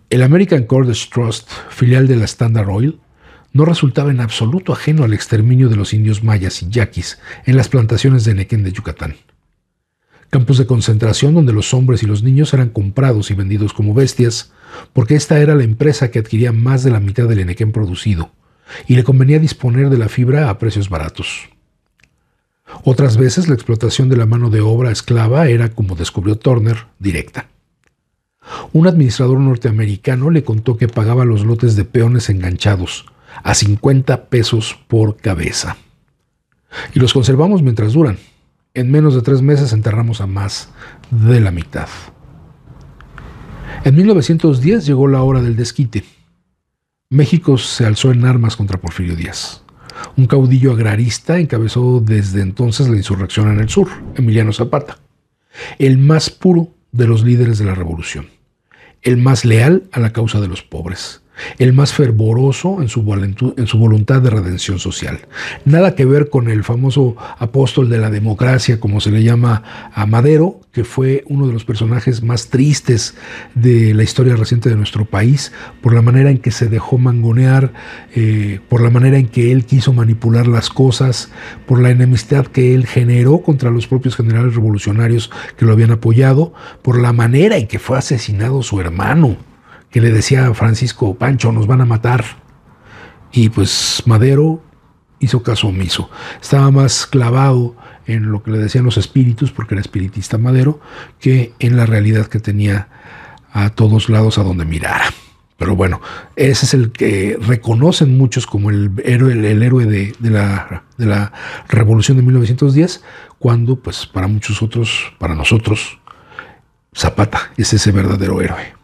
El American Cordage Trust, filial de la Standard Oil, no resultaba en absoluto ajeno al exterminio de los indios mayas y yaquis en las plantaciones de Nequén de Yucatán. Campos de concentración donde los hombres y los niños eran comprados y vendidos como bestias, porque esta era la empresa que adquiría más de la mitad del enequén producido, y le convenía disponer de la fibra a precios baratos. Otras veces la explotación de la mano de obra esclava era, como descubrió Turner, directa. Un administrador norteamericano le contó que pagaba los lotes de peones enganchados a 50 pesos por cabeza. Y los conservamos mientras duran. En menos de 3 meses enterramos a más de la mitad. En 1910 llegó la hora del desquite. México se alzó en armas contra Porfirio Díaz. Un caudillo agrarista encabezó desde entonces la insurrección en el sur, Emiliano Zapata, el más puro de los líderes de la revolución, el más leal a la causa de los pobres, el más fervoroso en su voluntad de redención social. Nada que ver con el famoso apóstol de la democracia, como se le llama a Madero, que fue uno de los personajes más tristes de la historia reciente de nuestro país, por la manera en que se dejó mangonear, por la manera en que él quiso manipular las cosas, por la enemistad que él generó contra los propios generales revolucionarios que lo habían apoyado, por la manera en que fue asesinado su hermano, que le decía a Francisco: Pancho, nos van a matar. Y pues Madero hizo caso omiso. Estaba más clavado en lo que le decían los espíritus, porque era espiritista Madero, que en la realidad que tenía a todos lados a donde mirara. Pero bueno, ese es el que reconocen muchos como el héroe de la Revolución de 1910, cuando pues para muchos otros, para nosotros, Zapata es ese verdadero héroe.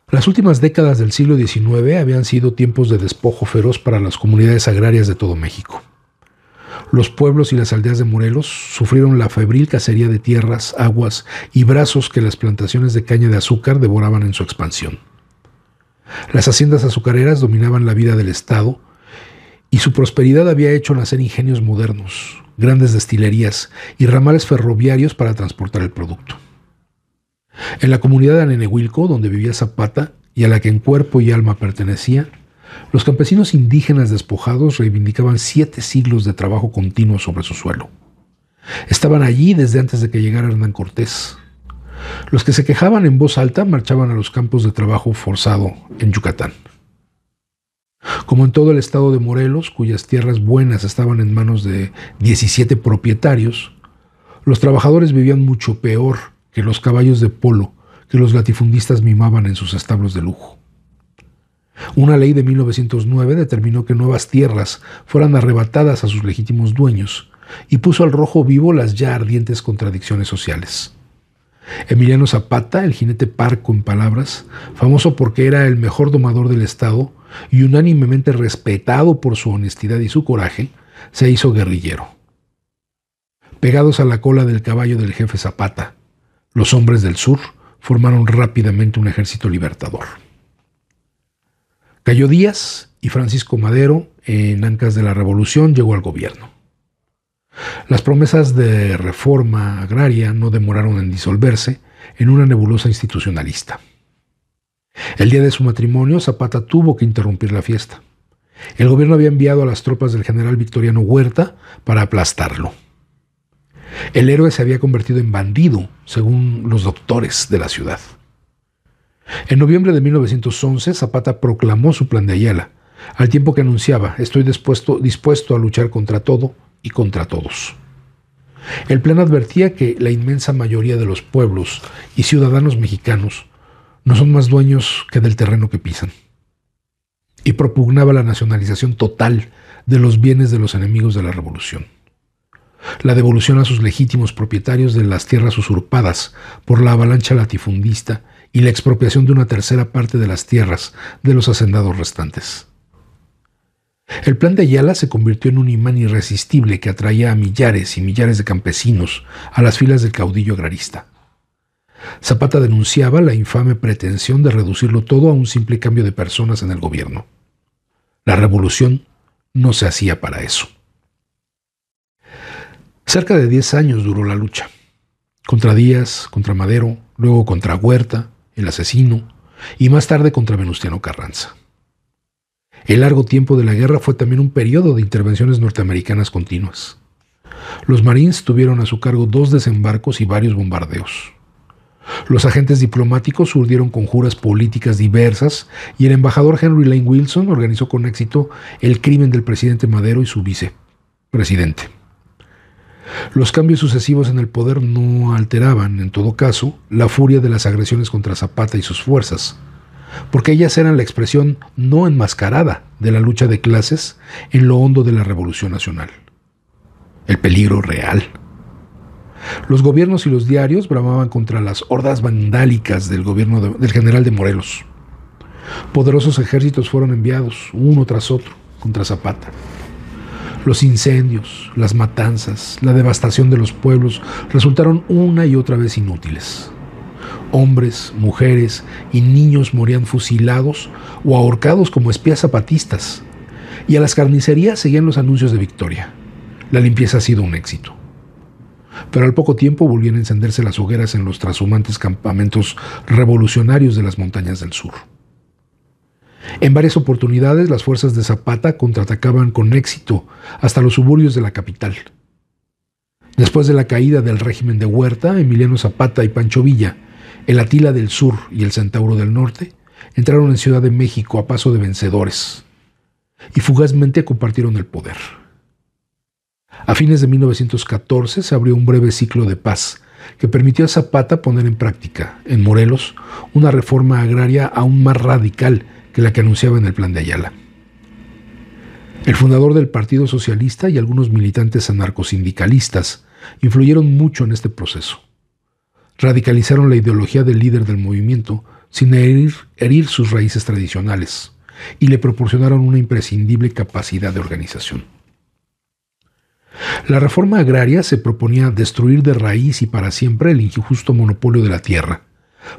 Las últimas décadas del siglo XIX habían sido tiempos de despojo feroz para las comunidades agrarias de todo México. Los pueblos y las aldeas de Morelos sufrieron la febril cacería de tierras, aguas y brazos que las plantaciones de caña de azúcar devoraban en su expansión. Las haciendas azucareras dominaban la vida del Estado, y su prosperidad había hecho nacer ingenios modernos, grandes destilerías y ramales ferroviarios para transportar el producto. En la comunidad de Anenehuilco, donde vivía Zapata y a la que en cuerpo y alma pertenecía, los campesinos indígenas despojados reivindicaban 7 siglos de trabajo continuo sobre su suelo. Estaban allí desde antes de que llegara Hernán Cortés. Los que se quejaban en voz alta marchaban a los campos de trabajo forzado en Yucatán. Como en todo el estado de Morelos, cuyas tierras buenas estaban en manos de 17 propietarios, los trabajadores vivían mucho peor que los caballos de polo que los latifundistas mimaban en sus establos de lujo. Una ley de 1909 determinó que nuevas tierras fueran arrebatadas a sus legítimos dueños y puso al rojo vivo las ya ardientes contradicciones sociales. Emiliano Zapata, el jinete parco en palabras, famoso porque era el mejor domador del Estado y unánimemente respetado por su honestidad y su coraje, se hizo guerrillero. Pegados a la cola del caballo del jefe Zapata, los hombres del sur formaron rápidamente un ejército libertador. Cayó Díaz y Francisco Madero, en ancas de la revolución, llegó al gobierno. Las promesas de reforma agraria no demoraron en disolverse en una nebulosa institucionalista. El día de su matrimonio, Zapata tuvo que interrumpir la fiesta. El gobierno había enviado a las tropas del general Victoriano Huerta para aplastarlo. El héroe se había convertido en bandido, según los doctores de la ciudad. En noviembre de 1911, Zapata proclamó su plan de Ayala, al tiempo que anunciaba: estoy dispuesto a luchar contra todo y contra todos. El plan advertía que la inmensa mayoría de los pueblos y ciudadanos mexicanos no son más dueños que del terreno que pisan, y propugnaba la nacionalización total de los bienes de los enemigos de la revolución, la devolución a sus legítimos propietarios de las tierras usurpadas por la avalancha latifundista y la expropiación de una tercera parte de las tierras de los hacendados restantes. El plan de Ayala se convirtió en un imán irresistible que atraía a millares y millares de campesinos a las filas del caudillo agrarista. Zapata denunciaba la infame pretensión de reducirlo todo a un simple cambio de personas en el gobierno. La revolución no se hacía para eso. Cerca de 10 años duró la lucha. Contra Díaz, contra Madero, luego contra Huerta, el asesino, y más tarde contra Venustiano Carranza. El largo tiempo de la guerra fue también un periodo de intervenciones norteamericanas continuas. Los Marines tuvieron a su cargo 2 desembarcos y varios bombardeos. Los agentes diplomáticos urdieron conjuras políticas diversas y el embajador Henry Lane Wilson organizó con éxito el crimen del presidente Madero y su vicepresidente. Los cambios sucesivos en el poder no alteraban, en todo caso, la furia de las agresiones contra Zapata y sus fuerzas, porque ellas eran la expresión no enmascarada de la lucha de clases en lo hondo de la Revolución Nacional. El peligro real. Los gobiernos y los diarios bramaban contra las hordas vandálicas del gobierno del general de Morelos. Poderosos ejércitos fueron enviados, uno tras otro, contra Zapata. Los incendios, las matanzas, la devastación de los pueblos resultaron una y otra vez inútiles. Hombres, mujeres y niños morían fusilados o ahorcados como espías zapatistas. Y a las carnicerías seguían los anuncios de victoria. La limpieza ha sido un éxito. Pero al poco tiempo volvían a encenderse las hogueras en los trashumantes campamentos revolucionarios de las montañas del sur. En varias oportunidades, las fuerzas de Zapata contraatacaban con éxito hasta los suburbios de la capital. Después de la caída del régimen de Huerta, Emiliano Zapata y Pancho Villa, el Atila del Sur y el Centauro del Norte, entraron en Ciudad de México a paso de vencedores y fugazmente compartieron el poder. A fines de 1914 se abrió un breve ciclo de paz que permitió a Zapata poner en práctica, en Morelos, una reforma agraria aún más radical que la que anunciaba en el plan de Ayala. El fundador del Partido Socialista y algunos militantes anarcosindicalistas influyeron mucho en este proceso. Radicalizaron la ideología del líder del movimiento sin herir sus raíces tradicionales y le proporcionaron una imprescindible capacidad de organización. La reforma agraria se proponía destruir de raíz y para siempre el injusto monopolio de la tierra,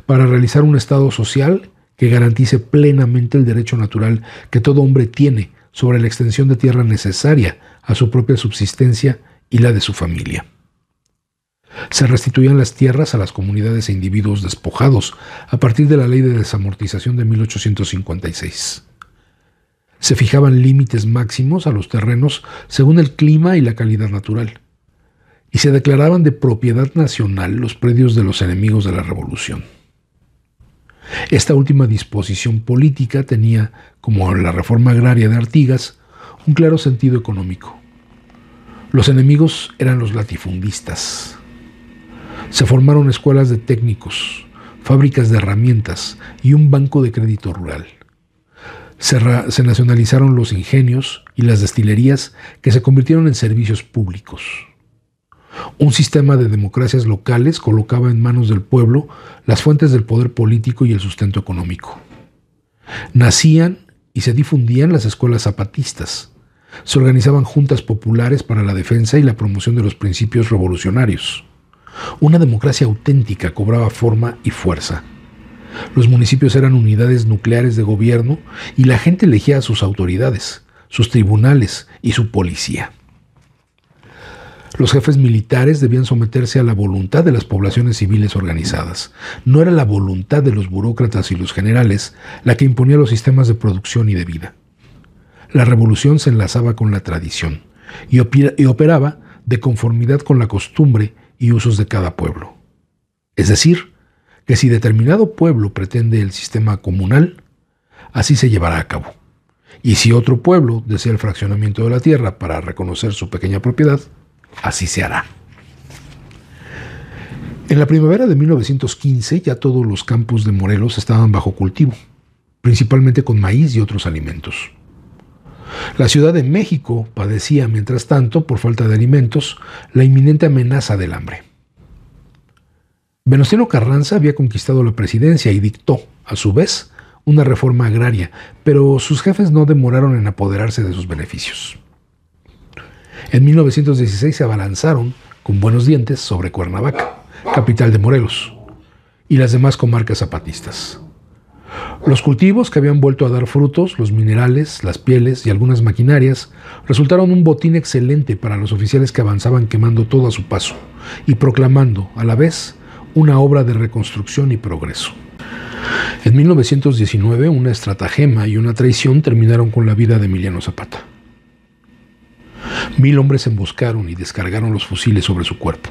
para realizar un Estado social que garantice plenamente el derecho natural que todo hombre tiene sobre la extensión de tierra necesaria a su propia subsistencia y la de su familia. Se restituían las tierras a las comunidades e individuos despojados a partir de la Ley de Desamortización de 1856. Se fijaban límites máximos a los terrenos según el clima y la calidad natural, y se declaraban de propiedad nacional los predios de los enemigos de la revolución. Esta última disposición política tenía, como la reforma agraria de Artigas, un claro sentido económico. Los enemigos eran los latifundistas. Se formaron escuelas de técnicos, fábricas de herramientas y un banco de crédito rural. Se nacionalizaron los ingenios y las destilerías que se convirtieron en servicios públicos. Un sistema de democracias locales colocaba en manos del pueblo las fuentes del poder político y el sustento económico. Nacían y se difundían las escuelas zapatistas. Se organizaban juntas populares para la defensa y la promoción de los principios revolucionarios. Una democracia auténtica cobraba forma y fuerza. Los municipios eran unidades nucleares de gobierno y la gente elegía a sus autoridades, sus tribunales y su policía. Los jefes militares debían someterse a la voluntad de las poblaciones civiles organizadas. No era la voluntad de los burócratas y los generales la que imponía los sistemas de producción y de vida. La revolución se enlazaba con la tradición y operaba de conformidad con la costumbre y usos de cada pueblo. Es decir, que si determinado pueblo pretende el sistema comunal, así se llevará a cabo. Y si otro pueblo desea el fraccionamiento de la tierra para reconocer su pequeña propiedad, así se hará. En la primavera de 1915 ya todos los campos de Morelos estaban bajo cultivo, principalmente con maíz y otros alimentos. La Ciudad de México padecía, mientras tanto, por falta de alimentos, la inminente amenaza del hambre. Venustiano Carranza había conquistado la presidencia y dictó, a su vez, una reforma agraria, pero sus jefes no demoraron en apoderarse de sus beneficios. En 1916 se abalanzaron, con buenos dientes, sobre Cuernavaca, capital de Morelos, y las demás comarcas zapatistas. Los cultivos que habían vuelto a dar frutos, los minerales, las pieles y algunas maquinarias, resultaron un botín excelente para los oficiales que avanzaban quemando todo a su paso y proclamando, a la vez, una obra de reconstrucción y progreso. En 1919, una estratagema y una traición terminaron con la vida de Emiliano Zapata. 1000 hombres se emboscaron y descargaron los fusiles sobre su cuerpo.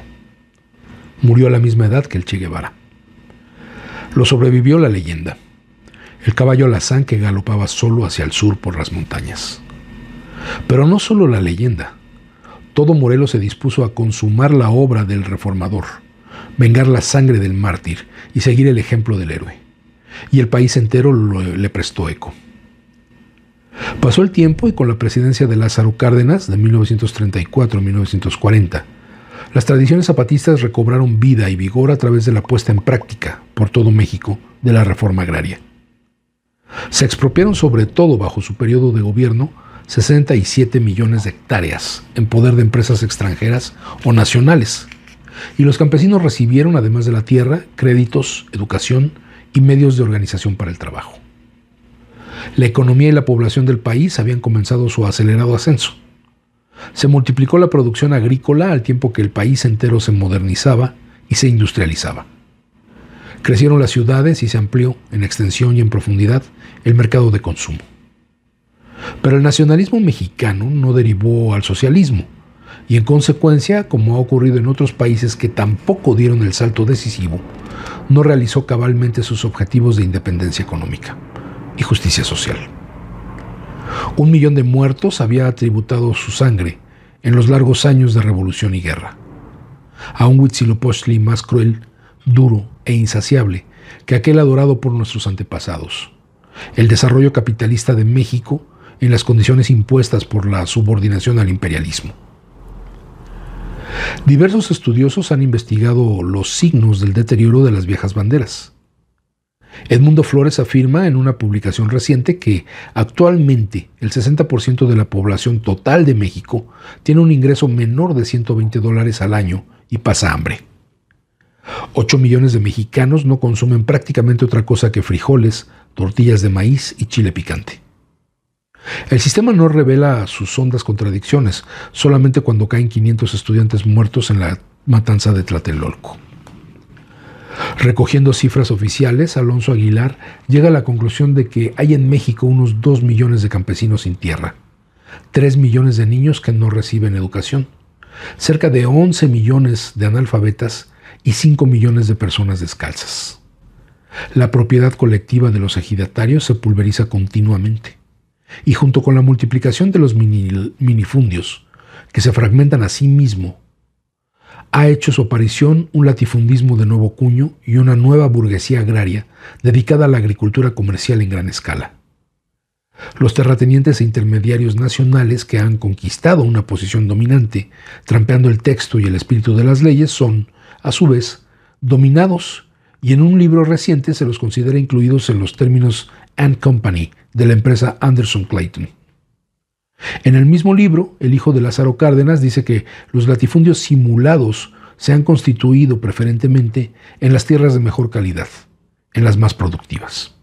Murió a la misma edad que el Che Guevara. Lo sobrevivió la leyenda: el caballo alazán que galopaba solo hacia el sur por las montañas. Pero no solo la leyenda. Todo Morelos se dispuso a consumar la obra del reformador, vengar la sangre del mártir y seguir el ejemplo del héroe. Y el país entero le prestó eco. Pasó el tiempo y con la presidencia de Lázaro Cárdenas de 1934 a 1940, las tradiciones zapatistas recobraron vida y vigor a través de la puesta en práctica, por todo México, de la reforma agraria. Se expropiaron sobre todo bajo su periodo de gobierno 67 millones de hectáreas en poder de empresas extranjeras o nacionales, y los campesinos recibieron, además de la tierra, créditos, educación y medios de organización para el trabajo. La economía y la población del país habían comenzado su acelerado ascenso. Se multiplicó la producción agrícola al tiempo que el país entero se modernizaba y se industrializaba. Crecieron las ciudades y se amplió, en extensión y en profundidad, el mercado de consumo. Pero el nacionalismo mexicano no derivó al socialismo, y en consecuencia, como ha ocurrido en otros países que tampoco dieron el salto decisivo, no realizó cabalmente sus objetivos de independencia económica y justicia social. 1 millón de muertos había tributado su sangre en los largos años de revolución y guerra. A un Huitzilopochtli más cruel, duro e insaciable que aquel adorado por nuestros antepasados: el desarrollo capitalista de México en las condiciones impuestas por la subordinación al imperialismo. Diversos estudiosos han investigado los signos del deterioro de las viejas banderas. Edmundo Flores afirma en una publicación reciente que actualmente el 60% de la población total de México tiene un ingreso menor de $120 al año y pasa hambre. 8 millones de mexicanos no consumen prácticamente otra cosa que frijoles, tortillas de maíz y chile picante. El sistema no revela sus hondas contradicciones solamente cuando caen 500 estudiantes muertos en la matanza de Tlatelolco. Recogiendo cifras oficiales, Alonso Aguilar llega a la conclusión de que hay en México unos 2 millones de campesinos sin tierra, 3 millones de niños que no reciben educación, cerca de 11 millones de analfabetas y 5 millones de personas descalzas. La propiedad colectiva de los ejidatarios se pulveriza continuamente, y junto con la multiplicación de los minifundios, que se fragmentan a sí mismo, Ha hecho su aparición un latifundismo de nuevo cuño y una nueva burguesía agraria dedicada a la agricultura comercial en gran escala. Los terratenientes e intermediarios nacionales que han conquistado una posición dominante, trampeando el texto y el espíritu de las leyes, son, a su vez, dominados, y en un libro reciente se los considera incluidos en los términos and Company de la empresa Anderson Clayton. En el mismo libro, el hijo de Lázaro Cárdenas dice que los latifundios simulados se han constituido preferentemente en las tierras de mejor calidad, en las más productivas.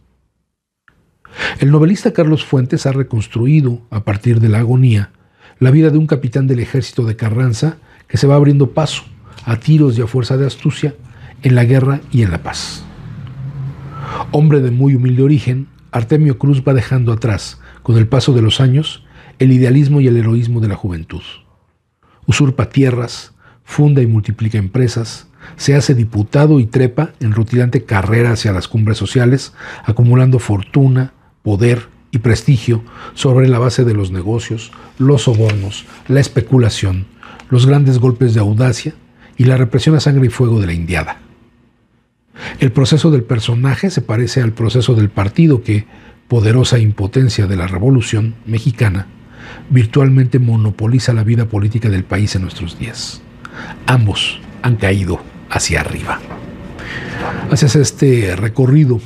El novelista Carlos Fuentes ha reconstruido, a partir de la agonía, la vida de un capitán del ejército de Carranza que se va abriendo paso, a tiros y a fuerza de astucia, en la guerra y en la paz. Hombre de muy humilde origen, Artemio Cruz va dejando atrás, con el paso de los años, el idealismo y el heroísmo de la juventud. Usurpa tierras, funda y multiplica empresas, se hace diputado y trepa en rutilante carrera hacia las cumbres sociales, acumulando fortuna, poder y prestigio sobre la base de los negocios, los sobornos, la especulación, los grandes golpes de audacia y la represión a sangre y fuego de la indiada. El proceso del personaje se parece al proceso del partido que, poderosa impotencia de la Revolución Mexicana, virtualmente monopoliza la vida política del país en nuestros días. Ambos han caído hacia arriba. Haces este recorrido,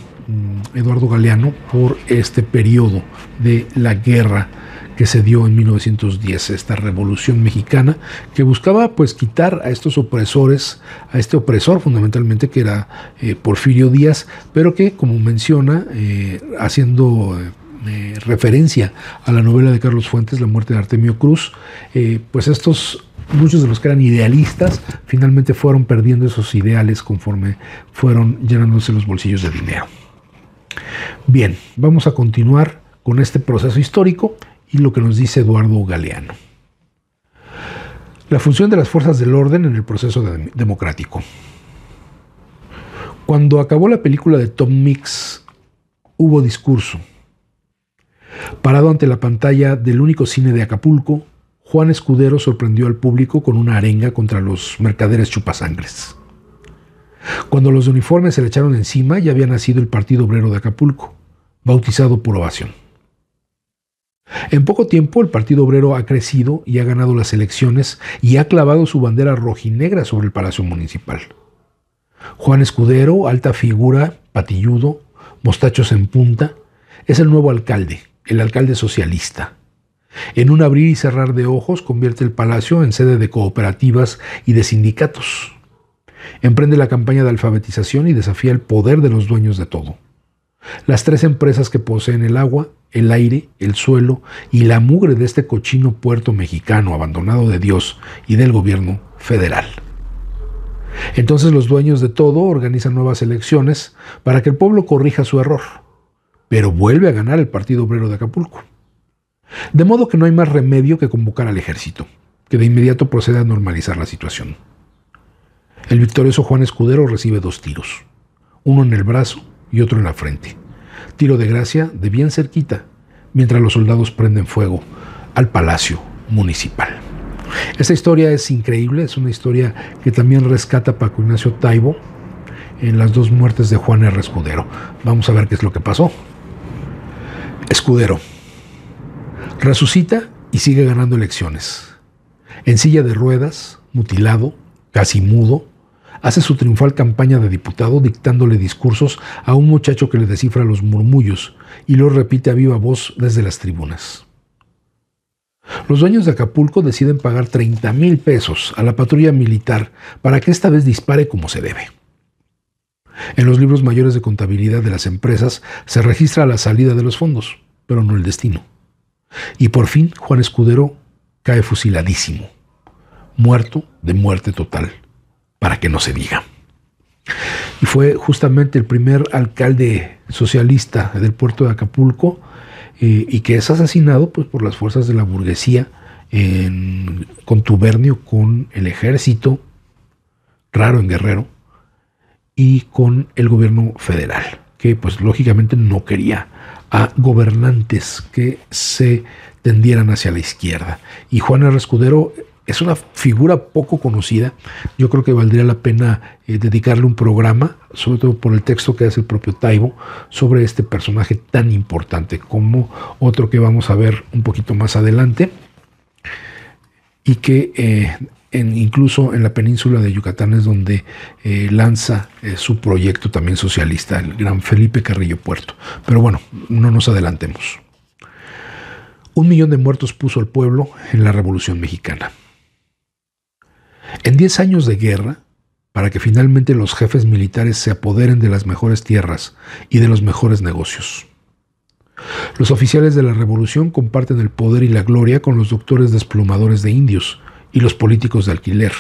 Eduardo Galeano, por este periodo de la guerra que se dio en 1910, esta Revolución Mexicana que buscaba pues quitar a estos opresores, a este opresor fundamentalmente que era Porfirio Díaz, pero que, como menciona, haciendo referencia a la novela de Carlos Fuentes, La muerte de Artemio Cruz, pues muchos de los que eran idealistas finalmente fueron perdiendo esos ideales conforme fueron llenándose los bolsillos de dinero. Bien, vamos a continuar con este proceso histórico y lo que nos dice Eduardo Galeano. La función de las fuerzas del orden en el proceso democrático. Cuando acabó la película de Tom Mix, hubo discurso. Parado ante la pantalla del único cine de Acapulco, Juan Escudero sorprendió al público con una arenga contra los mercaderes chupasangres. Cuando los de uniforme se le echaron encima, ya había nacido el Partido Obrero de Acapulco, bautizado por ovación. En poco tiempo el Partido Obrero ha crecido y ha ganado las elecciones y ha clavado su bandera rojinegra sobre el Palacio Municipal. Juan Escudero, alta figura, patilludo, mostachos en punta, es el nuevo alcalde, el alcalde socialista. En un abrir y cerrar de ojos convierte el palacio en sede de cooperativas y de sindicatos. Emprende la campaña de alfabetización y desafía el poder de los dueños de todo. Las 3 empresas que poseen el agua, el aire, el suelo y la mugre de este cochino puerto mexicano abandonado de Dios y del gobierno federal. Entonces los dueños de todo organizan nuevas elecciones para que el pueblo corrija su error, pero vuelve a ganar el Partido Obrero de Acapulco. De modo que no hay más remedio que convocar al ejército, que de inmediato procede a normalizar la situación. El victorioso Juan Escudero recibe 2 tiros, uno en el brazo y otro en la frente. Tiro de gracia de bien cerquita, mientras los soldados prenden fuego al Palacio Municipal. Esta historia es increíble, es una historia que también rescata Paco Ignacio Taibo en Las 2 muertes de Juan R. Escudero. Vamos a ver qué es lo que pasó. Escudero resucita y sigue ganando elecciones. En silla de ruedas, mutilado, casi mudo, hace su triunfal campaña de diputado dictándole discursos a un muchacho que le descifra los murmullos y los repite a viva voz desde las tribunas. Los dueños de Acapulco deciden pagar 30,000 pesos a la patrulla militar para que esta vez dispare como se debe. En los libros mayores de contabilidad de las empresas se registra la salida de los fondos, pero no el destino. Y por fin Juan Escudero cae fusiladísimo, muerto de muerte total, para que no se diga. Y fue justamente el primer alcalde socialista del puerto de Acapulco y que es asesinado pues, por las fuerzas de la burguesía en contubernio con el ejército, raro en Guerrero, y con el gobierno federal, que pues lógicamente no quería a gobernantes que se tendieran hacia la izquierda. Y Juan R. Escudero es una figura poco conocida. Yo creo que valdría la pena dedicarle un programa, sobre todo por el texto que hace el propio Taibo, sobre este personaje tan importante como otro que vamos a ver un poquito más adelante, y que incluso en la península de Yucatán es donde lanza su proyecto también socialista, el gran Felipe Carrillo Puerto. Pero bueno, no nos adelantemos. 1 millón de muertos puso el pueblo en la Revolución Mexicana. En 10 años de guerra, para que finalmente los jefes militares se apoderen de las mejores tierras y de los mejores negocios. Los oficiales de la revolución comparten el poder y la gloria con los doctores desplumadores de indios y los políticos de alquiler,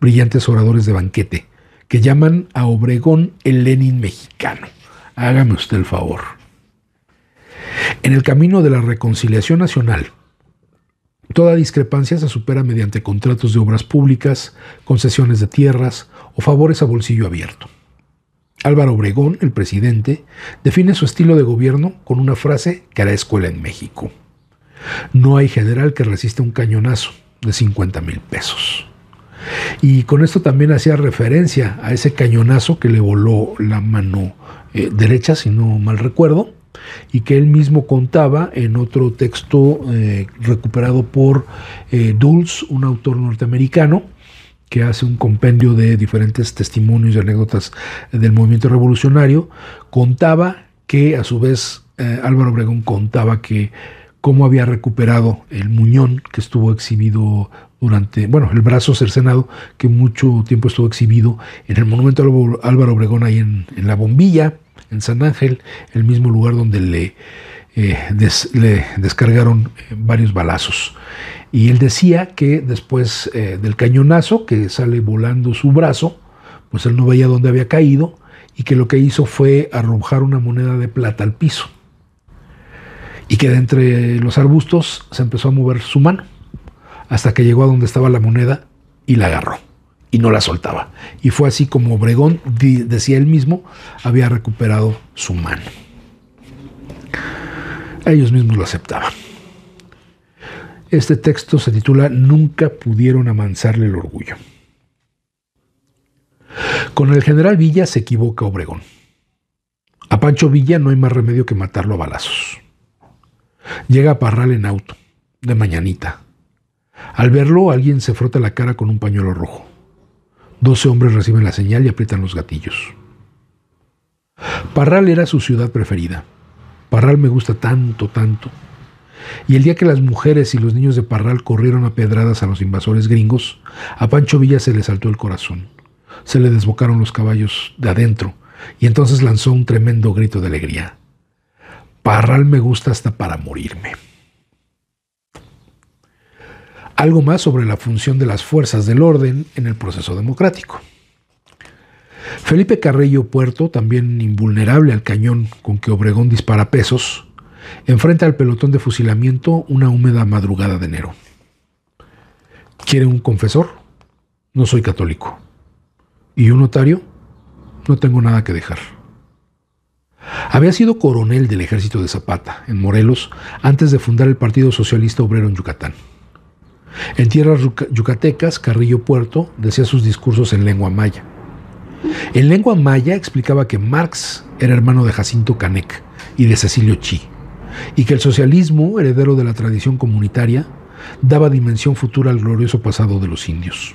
brillantes oradores de banquete, que llaman a Obregón el Lenin mexicano. Hágame usted el favor. En el camino de la reconciliación nacional, toda discrepancia se supera mediante contratos de obras públicas, concesiones de tierras o favores a bolsillo abierto. Álvaro Obregón, el presidente, define su estilo de gobierno con una frase que hará escuela en México. No hay general que resista un cañonazo de 50,000 pesos. Y con esto también hacía referencia a ese cañonazo que le voló la mano derecha, si no mal recuerdo, y que él mismo contaba en otro texto recuperado por Dulles, un autor norteamericano, que hace un compendio de diferentes testimonios y anécdotas del movimiento revolucionario. Contaba que, a su vez, Álvaro Obregón contaba que cómo había recuperado el muñón que estuvo exhibido durante, el brazo cercenado, que mucho tiempo estuvo exhibido en el monumento a Álvaro Obregón, ahí en La Bombilla, en San Ángel, el mismo lugar donde le descargaron varios balazos. Y él decía que después del cañonazo, que sale volando su brazo, pues él no veía dónde había caído, y que lo que hizo fue arrojar una moneda de plata al piso. Y que de entre los arbustos se empezó a mover su mano, hasta que llegó a donde estaba la moneda y la agarró, y no la soltaba. Y fue así como Obregón, decía él mismo, había recuperado su mano. Ellos mismos lo aceptaban. Este texto se titula Nunca pudieron amansarle el orgullo. Con el general Villa se equivoca Obregón. A Pancho Villa no hay más remedio que matarlo a balazos. Llega a Parral en auto, de mañanita. Al verlo, alguien se frota la cara con un pañuelo rojo. 12 hombres reciben la señal y aprietan los gatillos. Parral era su ciudad preferida. Parral me gusta tanto, tanto. Y el día que las mujeres y los niños de Parral corrieron a pedradas a los invasores gringos, a Pancho Villa se le saltó el corazón. Se le desbocaron los caballos de adentro y entonces lanzó un tremendo grito de alegría. Parral me gusta hasta para morirme. Algo más sobre la función de las fuerzas del orden en el proceso democrático. Felipe Carrillo Puerto, también invulnerable al cañón con que Obregón dispara pesos, enfrenta al pelotón de fusilamiento una húmeda madrugada de enero. ¿Quiere un confesor? No soy católico. ¿Y un notario? No tengo nada que dejar. Había sido coronel del ejército de Zapata, en Morelos, antes de fundar el Partido Socialista Obrero en Yucatán. En tierras yucatecas, Carrillo Puerto decía sus discursos en lengua maya. En lengua maya explicaba que Marx era hermano de Jacinto Canec y de Cecilio Chi, y que el socialismo, heredero de la tradición comunitaria, daba dimensión futura al glorioso pasado de los indios.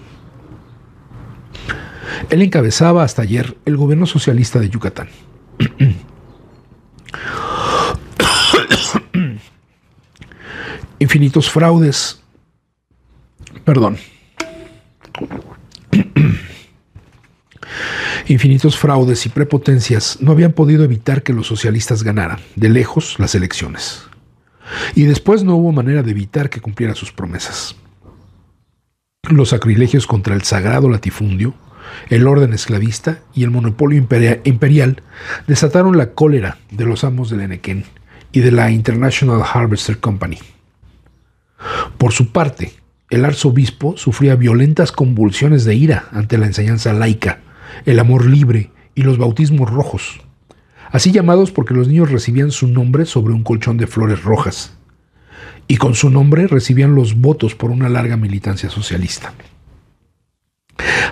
Él encabezaba hasta ayer el gobierno socialista de Yucatán. Infinitos fraudes, infinitos fraudes y prepotencias no habían podido evitar que los socialistas ganaran, de lejos, las elecciones. Y después no hubo manera de evitar que cumpliera sus promesas. Los sacrilegios contra el sagrado latifundio, el orden esclavista y el monopolio imperial desataron la cólera de los amos del Enequén y de la International Harvester Company. Por su parte, el arzobispo sufría violentas convulsiones de ira ante la enseñanza laica, el amor libre y los bautismos rojos, así llamados porque los niños recibían su nombre sobre un colchón de flores rojas, y con su nombre recibían los votos por una larga militancia socialista.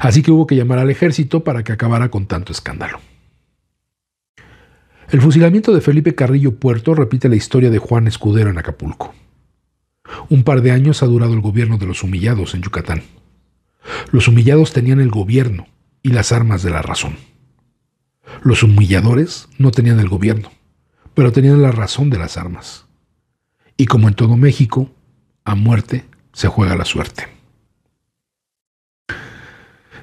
Así que hubo que llamar al ejército para que acabara con tanto escándalo. El fusilamiento de Felipe Carrillo Puerto repite la historia de Juan Escudero en Acapulco. Un par de años ha durado el gobierno de los humillados en Yucatán. Los humillados tenían el gobierno y las armas de la razón. Los humilladores no tenían el gobierno, pero tenían la razón de las armas. Y como en todo México, a muerte se juega la suerte.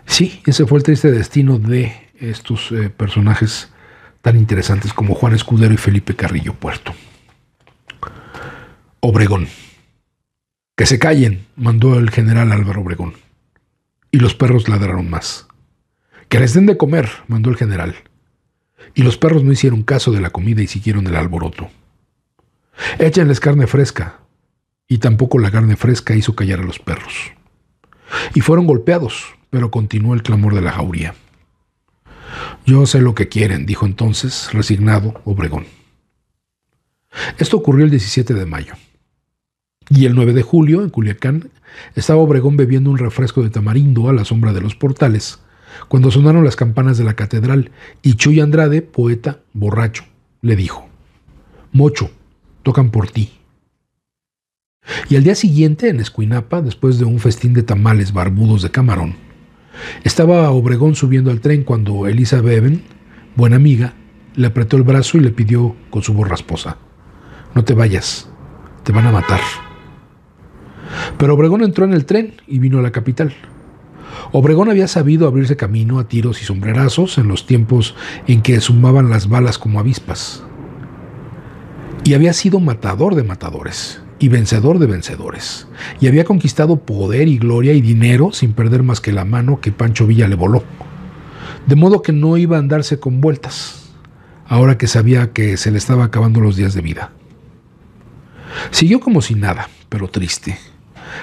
Sí, ese fue el triste destino de estos personajes tan interesantes como Juan Escudero y Felipe Carrillo Puerto. Obregón. Que se callen, mandó el general Álvaro Obregón. Y los perros ladraron más. Que les den de comer, mandó el general. Y los perros no hicieron caso de la comida y siguieron el alboroto. Échenles carne fresca. Y tampoco la carne fresca hizo callar a los perros. Y fueron golpeados, pero continuó el clamor de la jauría. Yo sé lo que quieren, dijo entonces, resignado, Obregón. Esto ocurrió el 17 de mayo. Y el 9 de julio, en Culiacán, estaba Obregón bebiendo un refresco de tamarindo a la sombra de los portales, cuando sonaron las campanas de la catedral y Chuy Andrade, poeta, borracho, le dijo: Mocho, tocan por ti. Y al día siguiente, en Escuinapa, después de un festín de tamales barbudos de camarón, estaba Obregón subiendo al tren cuando Elisa Beben, buena amiga, le apretó el brazo y le pidió con su voz rasposa: No te vayas, te van a matar. Pero Obregón entró en el tren y vino a la capital. Obregón había sabido abrirse camino a tiros y sombrerazos en los tiempos en que zumaban las balas como avispas. Y había sido matador de matadores y vencedor de vencedores. Y había conquistado poder y gloria y dinero sin perder más que la mano que Pancho Villa le voló. De modo que no iba a andarse con vueltas, ahora que sabía que se le estaba acabando los días de vida. Siguió como si nada, pero triste.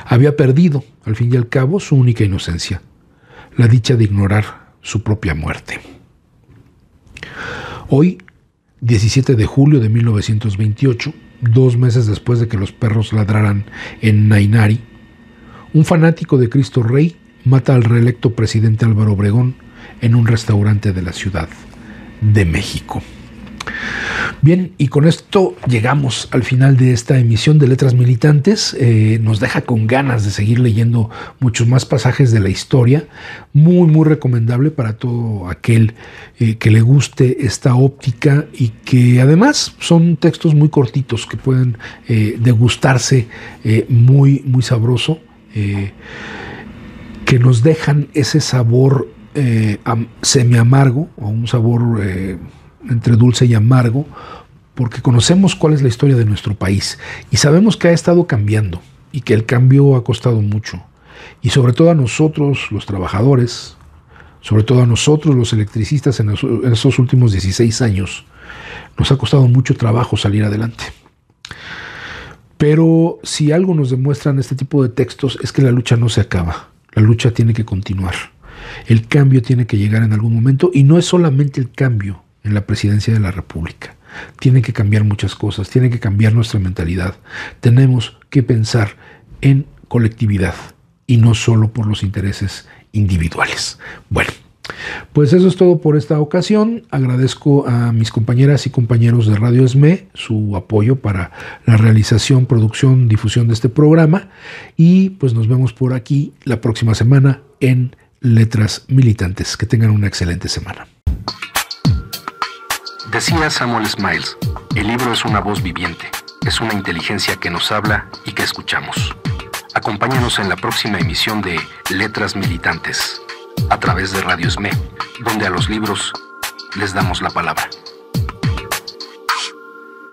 Había perdido, al fin y al cabo, su única inocencia, la dicha de ignorar su propia muerte. Hoy, 17 de julio de 1928, 2 meses después de que los perros ladraran en Nainari, un fanático de Cristo Rey mata al reelecto presidente Álvaro Obregón en un restaurante de la Ciudad de México. Bien, y con esto llegamos al final de esta emisión de Letras Militantes. Nos deja con ganas de seguir leyendo muchos más pasajes de la historia. Muy, muy recomendable para todo aquel que le guste esta óptica y que además son textos muy cortitos que pueden degustarse muy, muy sabroso, que nos dejan ese sabor semi-amargo o un sabor entre dulce y amargo, porque conocemos cuál es la historia de nuestro país y sabemos que ha estado cambiando y que el cambio ha costado mucho. Y sobre todo a nosotros, los trabajadores, sobre todo a nosotros, los electricistas, en estos últimos 16 años, nos ha costado mucho trabajo salir adelante. Pero si algo nos demuestran este tipo de textos es que la lucha no se acaba, la lucha tiene que continuar. El cambio tiene que llegar en algún momento y no es solamente el cambio en la presidencia de la República. Tienen que cambiar muchas cosas, tiene que cambiar nuestra mentalidad. Tenemos que pensar en colectividad y no solo por los intereses individuales. Bueno, pues eso es todo por esta ocasión. Agradezco a mis compañeras y compañeros de Radio ESME su apoyo para la realización, producción, difusión de este programa y pues nos vemos por aquí la próxima semana en Letras Militantes. Que tengan una excelente semana. Decía Samuel Smiles, el libro es una voz viviente, es una inteligencia que nos habla y que escuchamos. Acompáñanos en la próxima emisión de Letras Militantes, a través de Radio ESME, donde a los libros les damos la palabra.